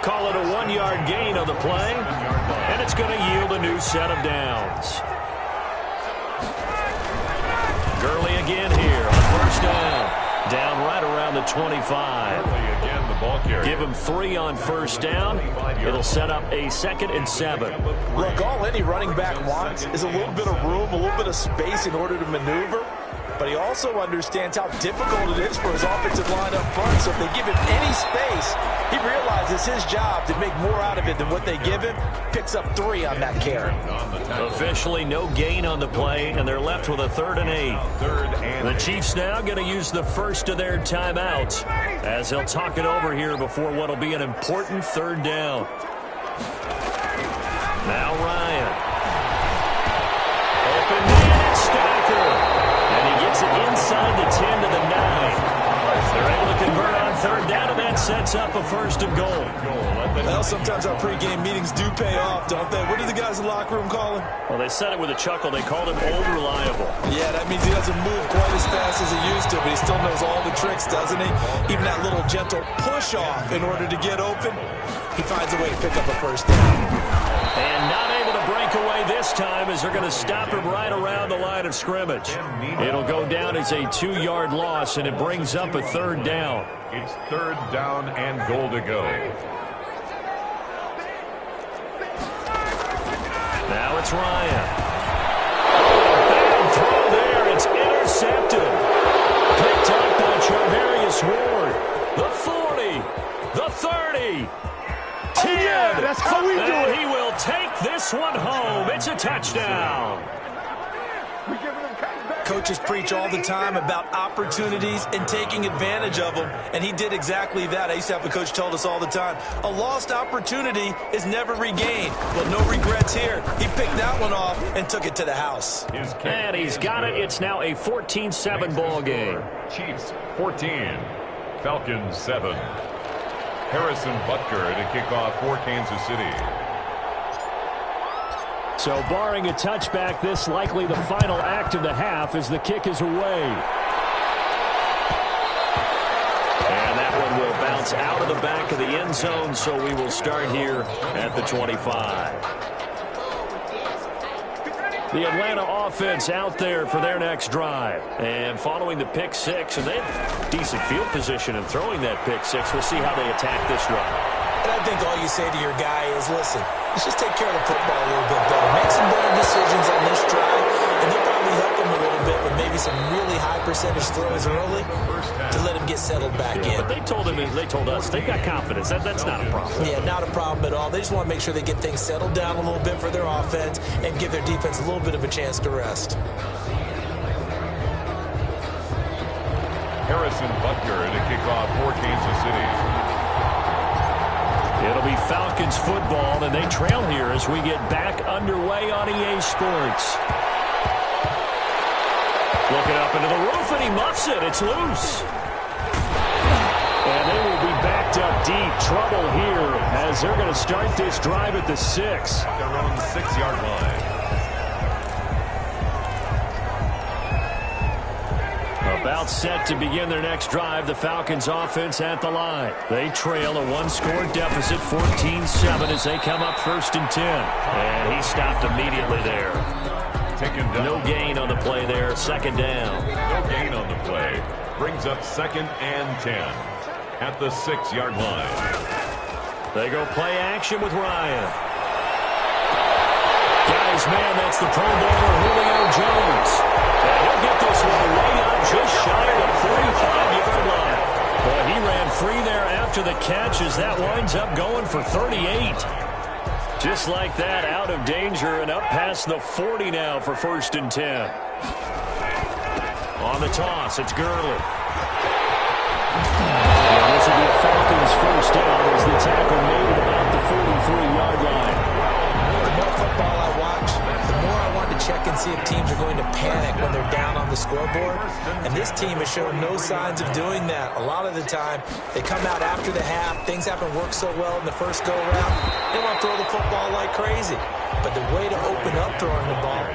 Call it a 1-yard gain on the play, and it's going to yield a new set of downs. Gurley again here on first down. Down right around the 25. Again, the ball carrier. Give him 3 on first down. It'll set up a 2nd and 7. Look, all any running back wants is a little bit of room, a little bit of space in order to maneuver. But he also understands how difficult it is for his offensive line up front. So if they give him any space, he realizes his job to make more out of it than what they give him. Picks up 3 on that carry. Officially no gain on the play, and they're left with a 3rd and 8. The Chiefs now going to use the first of their timeouts as they'll talk it over here before what will be an important 3rd down. Now Ryan. Open man, Stacker. And he gets it inside the 10 to the 9. They're able to convert on 3rd down, and that sets up a 1st and goal. Well, sometimes our pregame meetings do pay off, don't they? What do the guys in the locker room call him? Well, they said it with a chuckle. They called him Old Reliable. Yeah, that means he doesn't move quite as fast as he used to, but he still knows all the tricks, doesn't he? Even that little gentle push-off in order to get open, he finds a way to pick up a 1st down. And not able to break away this time as they're going to stop him right around the line of scrimmage. It'll go down as a 2-yard loss, and it brings up a 3rd down. It's 3rd down and goal to go. Now it's Ryan. Bad throw there. It's intercepted. Picked up by Charvarius Ward. The 40. The 30. 10. Yeah, that's how we do it. He will take this one home. It's a touchdown. Coaches preach all the time about opportunities and taking advantage of them, and he did exactly that. I used to have a coach told us all the time, a lost opportunity is never regained. Well, no regrets here. He picked that one off and took it to the house. And he's got it. It's now a 14-7 ball game. Chiefs 14, Falcons 7. Harrison Butker to kick off for Kansas City. So barring a touchback, this likely the final act of the half as the kick is away. And that one will bounce out of the back of the end zone, so we will start here at the 25. The Atlanta offense out there for their next drive. And following the pick 6, and they have decent field position in throwing that pick 6. We'll see how they attack this drive. And I think all you say to your guy is, listen, let's just take care of the football a little bit better. Make some better decisions on this drive, and they'll probably help him a little bit with maybe some really high percentage throws early to let him get settled back in. But they told us they've got confidence. That's not a problem. Yeah, not a problem at all. They just want to make sure they get things settled down a little bit for their offense and give their defense a little bit of a chance to rest. Harrison Butker to kick off for Kansas City. It'll be Falcons football, and they trail here as we get back underway on EA Sports. Looking up into the roof, and he muffs it. It's loose. And they will be backed up deep. Trouble here as they're going to start this drive at the 6. Their own 6-yard line. About set to begin their next drive, the Falcons offense at the line. They trail a one-score deficit, 14-7, as they come up 1st and 10. And he stopped immediately there. Taken down. No gain on the play there, 2nd down. No gain on the play. Brings up 2nd and 10 at the 6-yard line. They go play action with Ryan. Guys, man, that's the Pro Bowler Julio Jones. And he'll get this one way up just shy of the 45-yard line. Well, he ran free there after the catch as that winds up going for 38. Just like that, out of danger and up past the 40 now for 1st and 10. On the toss, it's Gurley. And this will be a Falcons 1st down as the tackle made at about the 43-yard line. The more football I watch, the more I want to check and see if teams are going to panic when they're down on the scoreboard. And this team has shown no signs of doing that. A lot of the time, they come out after the half. Things haven't worked so well in the first go-around. They want to throw the football like crazy. But the way to open up throwing the ball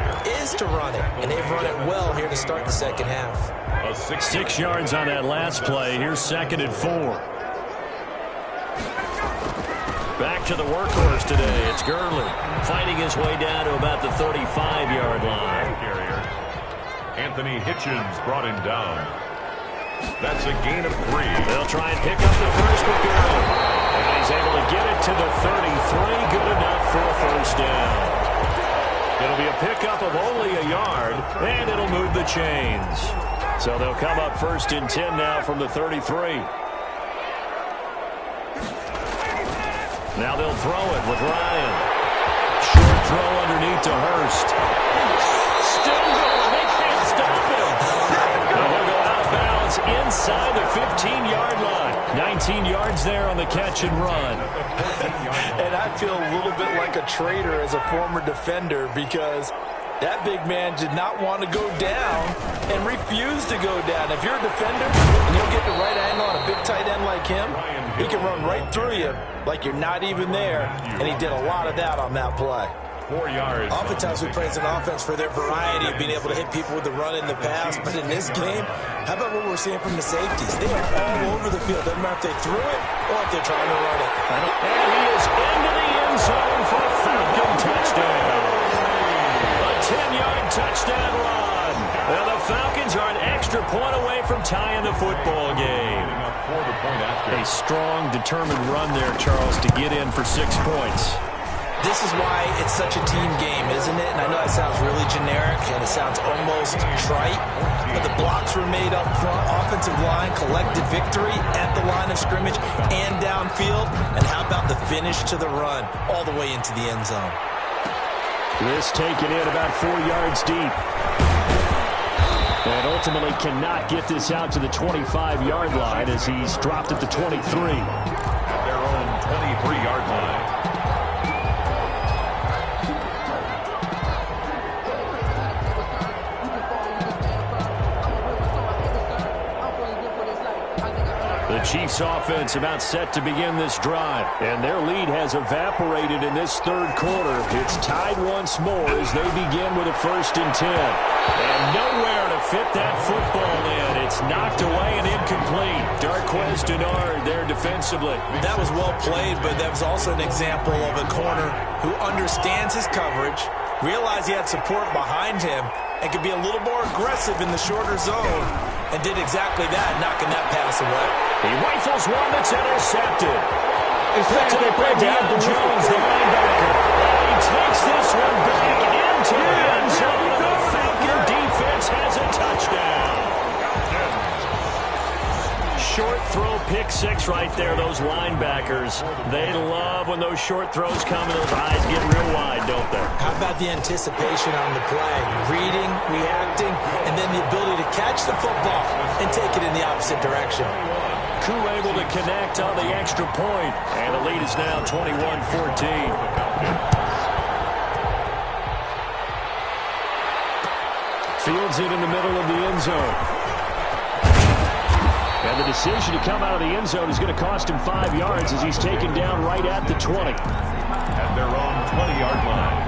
is to run it. And they've run it well here to start the second half. 6 yards on that last play. Here's 2nd and 4. Back to the workhorse today. It's Gurley fighting his way down to about the 35-yard line. Anthony Hitchens brought him down. That's a gain of 3. They'll try and pick up the first with Gurley. And he's able to get it to the 33. Good enough for a 1st down. It'll be a pickup of only a yard, and it'll move the chains. So they'll come up 1st and 10 now from the 33. Now they'll throw it with Ryan. Short throw underneath to Hurst. Still going. They can't stop him. And he'll go out of bounds inside the 15-yard line. 19 yards there on the catch and run. And I feel a little bit like a traitor as a former defender because that big man did not want to go down and refused to go down. If you're a defender and you'll get the right angle on a big tight end like him, he can run right through you like you're not even there, and he did a lot of that on that play. 4 yards. Oftentimes we praise an offense for their variety of being able to hit people with the run in the pass, but in this game, how about what we're seeing from the safeties? They are all over the field. Doesn't matter if they threw it or if they're trying to run it. And he is into the end zone for a Falcon touchdown. A 10-yard touchdown run. Well, the Falcons are an extra point away from tying the football game. A strong, determined run there, Charles, to get in for 6 points. This is why it's such a team game, isn't it? And I know that sounds really generic and it sounds almost trite, but the blocks were made up front. Offensive line collected victory at the line of scrimmage and downfield. And how about the finish to the run all the way into the end zone? This taken in about 4 yards deep. And ultimately cannot get this out to the 25-yard line as he's dropped at the 23. At their own 23-yard line. The Chiefs offense about set to begin this drive, and their lead has evaporated in this third quarter. It's tied once more as they begin with a 1st and 10. And nowhere to fit that football in. It's knocked away and incomplete. Darquez Denard there defensively. That was well played, but that was also an example of a corner who understands his coverage, realized he had support behind him, and could be a little more aggressive in the shorter zone, and did exactly that, knocking that pass away. He rifles one that's intercepted. Put to the play down to Jones, the linebacker. And he takes this one back into the end zone, and the Falcon defense has a touchdown. Short throw, pick 6 right there, those linebackers. They love when those short throws come and those eyes get real wide, don't they? How about the anticipation on the play? Reading, reacting, and then the ability to catch the football and take it in the opposite direction. Koo able to connect on the extra point, and the lead is now 21-14. Fields it in the middle of the end zone. And the decision to come out of the end zone is going to cost him 5 yards as he's taken down right at the 20. At their own 20-yard line.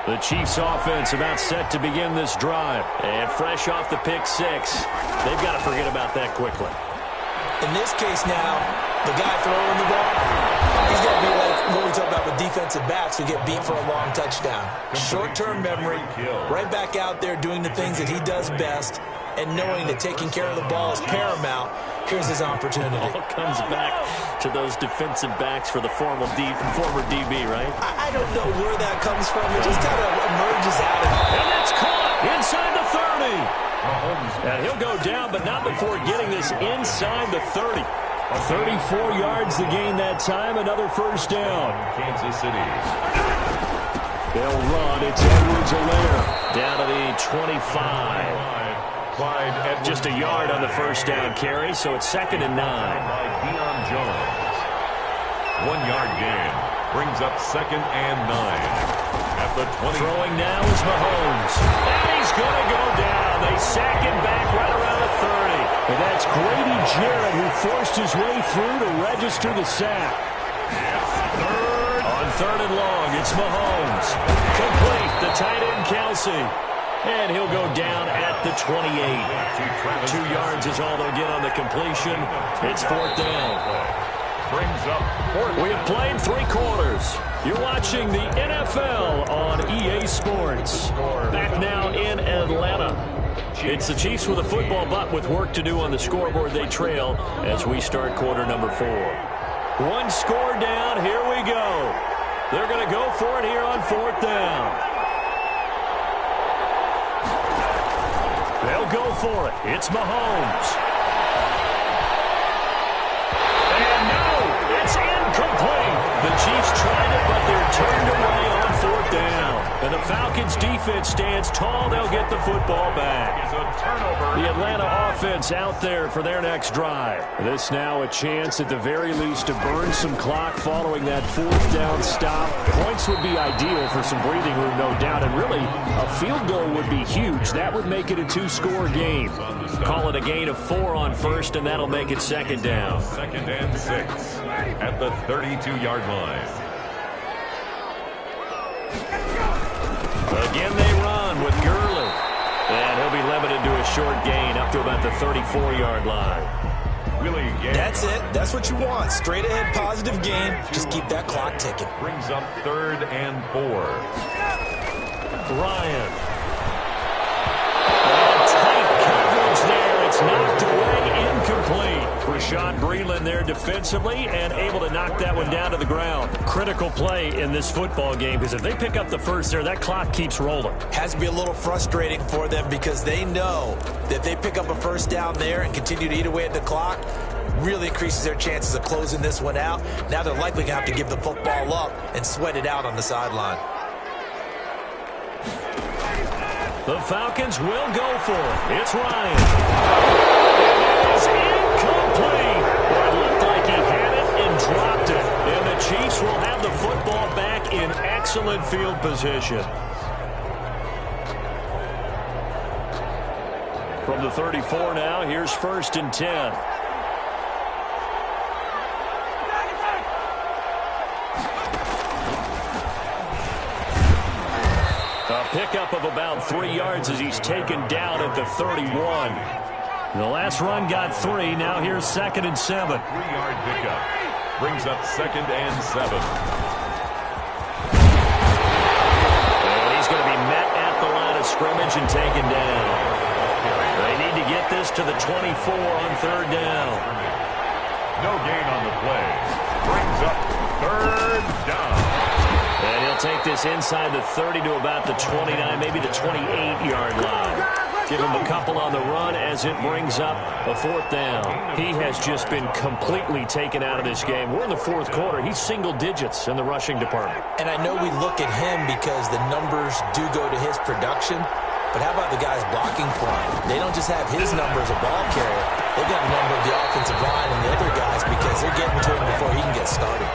The Chiefs offense about set to begin this drive. And fresh off the pick six, they've got to forget about that quickly. In this case now, the guy throwing the ball, he's going to be like what we talk about with defensive backs who get beat for a long touchdown. Short-term memory, right back out there doing the things that he does best, and knowing that taking care of the ball is paramount. Here's his opportunity. All comes back to those defensive backs for the former DB, right? I don't know where that comes from. It just kind of emerges out of it. And it's caught inside the 30. And he'll go down, but not before getting this inside the 30. 34 yards to gain that time. Another first down. Kansas City. They'll run. It's Edwards-Helaire down to the 25. Just a yard on the first down carry, so it's 2nd and 9. By Deion Jones. 1 yard gain. Brings up 2nd and 9. At the 20. Throwing now is Mahomes. And he's going to go down. They sack him back right around the 30. And that's Grady Jarrett who forced his way through to register the sack. On 3rd and long, it's Mahomes. Complete. The tight end, Kelsey. And he'll go down at the 28. 2 yards is all they'll get on the completion. It's 4th down. Brings up. We have played 3 quarters. You're watching the NFL on EA Sports. Back now in Atlanta. It's the Chiefs with a football, but with work to do on the scoreboard. They trail as we start quarter number 4. 1 score down. Here we go. They're going to go for it here on 4th down. They'll go for it. It's Mahomes. And no, it's incomplete. The Chiefs tried it, but they're turned away on 4th down. And the Falcons' defense stands tall. They'll get the football back. It's a turnover. The Atlanta offense out there for their next drive. This now a chance at the very least to burn some clock following that 4th down stop. Points would be ideal for some breathing room, no doubt. And really, a field goal would be huge. That would make it a 2-score game. Call it a gain of 4 on 1st, and that'll make it 2nd down. 2nd and 6 at the 32-yard line. Again, they run with Gurley. And he'll be limited to a short gain up to about the 34-yard line. Really, that's it. That's what you want. Straight ahead, positive gain. Just keep that clock ticking. Brings up 3rd and 4. Ryan. And tight coverage there. It's knocked away, incomplete. Rashad Breeland there defensively and able to knock that one down to the ground. Critical play in this football game because if they pick up the first there, that clock keeps rolling. Has to be a little frustrating for them because they know that they pick up a first down there and continue to eat away at the clock, really increases their chances of closing this one out. Now they're likely going to have to give the football up and sweat it out on the sideline. The Falcons will go for it. It's Ryan. It is incomplete. It looked like he had it and dropped it. And the Chiefs will have the football back in excellent field position. From the 34 now, here's 1st and 10. A pickup of about 3 yards as he's taken down at the 31. The last run got 3. Now here's 2nd and 7. 3-yard pickup. Brings up 2nd and 7. And he's going to be met at the line of scrimmage and taken down. They need to get this to the 24 on 3rd down. No gain on the play. Brings up 3rd down. And he'll take this inside the 30 to about the 29, maybe the 28-yard line. Give him a couple on the run as it brings up a 4th down. He has just been completely taken out of this game. We're in the 4th quarter. He's single digits in the rushing department. And I know we look at him because the numbers do go to his production. But how about the guys blocking for him? They don't just have his number as a ball carrier. They've got a number of the offensive line and the other guys because they're getting to him before he can get started.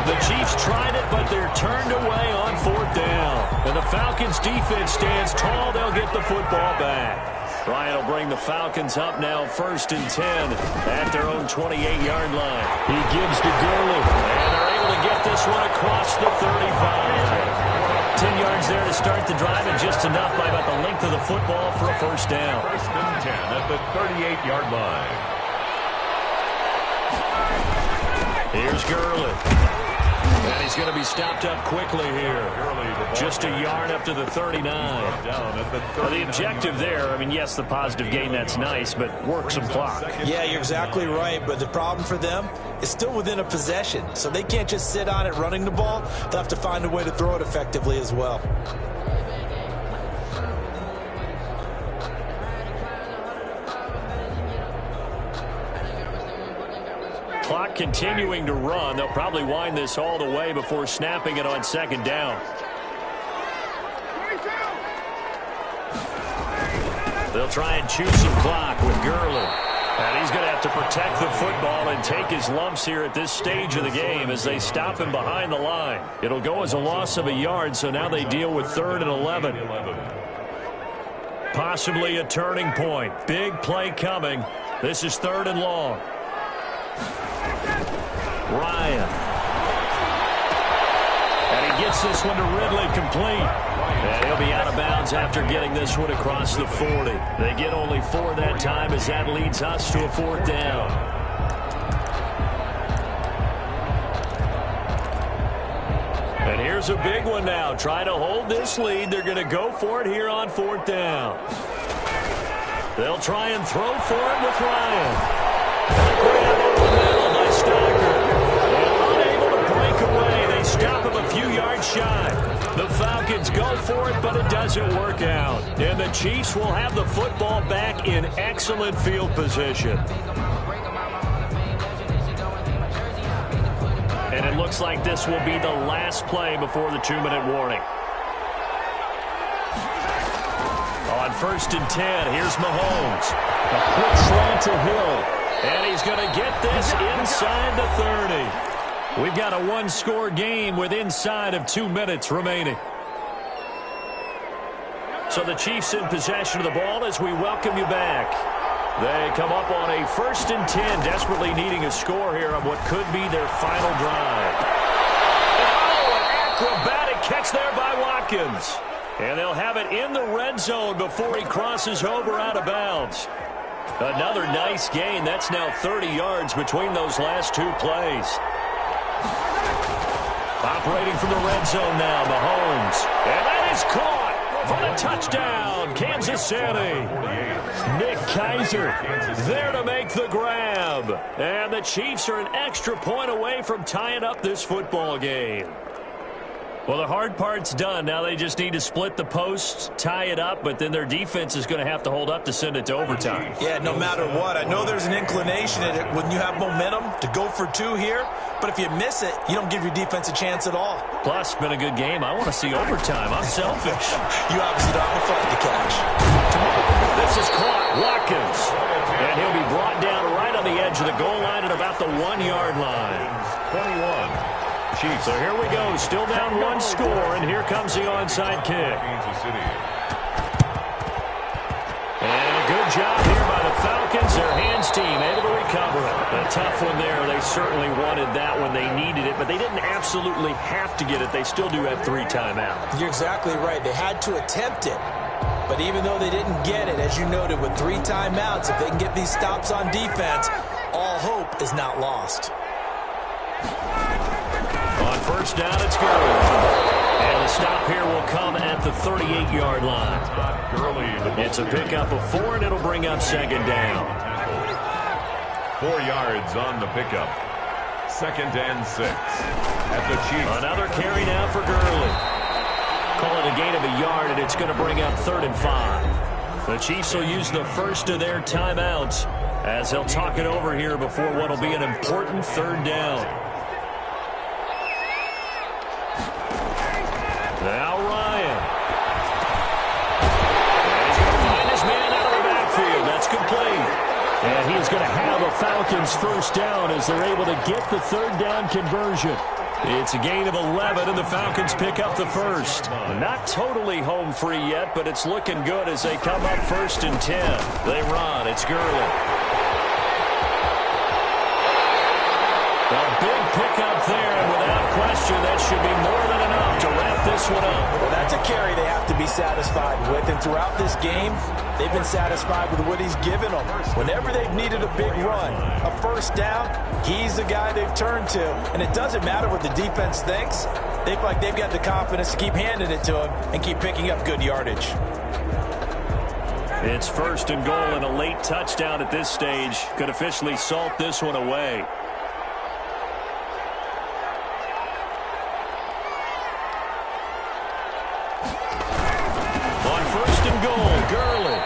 The Chiefs tried it, but they're turned away on 4th down. And the Falcons' defense stands tall. They'll get the football back. Ryan will bring the Falcons up now 1st and 10 at their own 28-yard line. He gives to Gurley, and they're able to get this one across the 35. 10 yards there to start the drive, and just enough by about the length of the football for a first down. First and 10 at the 38-yard line. Here's Gurley. And he's going to be stopped up quickly here. Just a yard up to the 39. The objective there, I mean, yes, the positive gain, that's nice, but work some clock. Yeah, you're exactly right, but the problem for them is still within a possession, so they can't just sit on it running the ball. They'll have to find a way to throw it effectively as well. Clock continuing to run. They'll probably wind this all the way before snapping it on second down. They'll try and chew some clock with Gurley. And he's going to have to protect the football and take his lumps here at this stage of the game as they stop him behind the line. It'll go as a loss of a yard, so now they deal with 3rd and 11. Possibly a turning point. Big play coming. This is 3rd and long. Ryan. And he gets this one to Ridley complete. And he'll be out of bounds after getting this one across the 40. They get only 4 that time as that leads us to a 4th down. And here's a big one now. Trying to hold this lead. They're going to go for it here on 4th down. They'll try and throw for it with Ryan. Grab over the middle by Stocker. Unable to break away. They stop him a few yards shy. The Falcons go for it, but it doesn't work out. And the Chiefs will have the football back in excellent field position. And it looks like this will be the last play before the 2-minute warning. On 1st and 10, here's Mahomes. A quick slant to Hill. And he's going to get this inside the 30. We've got a 1-score game with inside of 2 minutes remaining. So the Chiefs in possession of the ball as we welcome you back. They come up on a 1st and 10, desperately needing a score here on what could be their final drive. Oh, an acrobatic catch there by Watkins. And they'll have it in the red zone before he crosses over out of bounds. Another nice gain. That's now 30 yards between those last 2 plays. Operating from the red zone now, Mahomes. And that is caught for the touchdown, Kansas City. Nick Keiser there to make the grab. And the Chiefs are an extra point away from tying up this football game. Well, the hard part's done. Now they just need to split the posts, tie it up, but then their defense is going to have to hold up to send it to overtime. Yeah, no matter what. I know there's an inclination in it when you have momentum to go for 2 here, but if you miss it, you don't give your defense a chance at all. Plus, been a good game. I want to see overtime. I'm selfish. You obviously don't have a flag to catch. This is caught. Watkins. And he'll be brought down right on the edge of the goal line at about the 1-yard line. 21. Chiefs. So here we go. Still down 1 score, and here comes the onside kick. Kansas City. And a good job here by the Falcons. Their hands team able to recover it. A tough one there. They certainly wanted that when they needed it, but they didn't absolutely have to get it. They still do have 3 timeouts. You're exactly right. They had to attempt it. But even though they didn't get it, as you noted, with 3 timeouts, if they can get these stops on defense, all hope is not lost. On 1st down, it's Gurley. And the stop here will come at the 38-yard line. It's a pickup of 4, and it'll bring up 2nd down. 4 yards on the pickup. 2nd and 6 at the Chiefs. Another carry now for Gurley. Call it a gain of a yard, and it's going to bring up 3rd and 5. The Chiefs will use the first of their timeouts as they'll talk it over here before what will be an important 3rd down. Now Ryan. And he's going to find his man out of the backfield. That's complete. And he's going to have a Falcons 1st down as they're able to get the 3rd down conversion. It's a gain of 11, and the Falcons pick up the 1st. Not totally home free yet, but it's looking good as they come up 1st and 10. They run. It's Gurley. A big pickup there, and without question, that should be more than enough to wrap this one up. Well, carry they have to be satisfied with, and throughout this game, they've been satisfied with what he's given them. Whenever they've needed a big run, a first down, he's the guy they've turned to. And it doesn't matter what the defense thinks. They feel like they've got the confidence to keep handing it to him and keep picking up good yardage. It's 1st and goal, and a late touchdown at this stage could officially salt this one away. On 1st and goal, Gurley.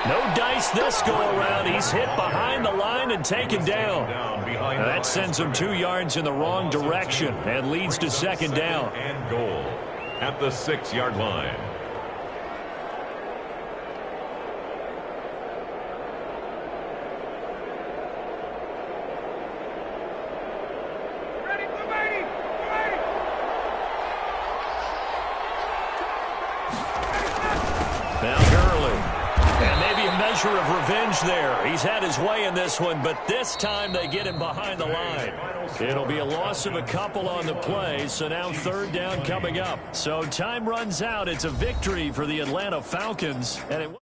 No dice this go-around. He's hit behind the line and taken down. That sends him 2 yards in the wrong direction and leads to 2nd down. And goal at the 6-yard line. Now Gurley. And maybe a measure of revenge there. He's had his way in this one, but this time they get him behind the line. It'll be a loss of a couple on the play, so now 3rd down coming up. So time runs out. It's a victory for the Atlanta Falcons. And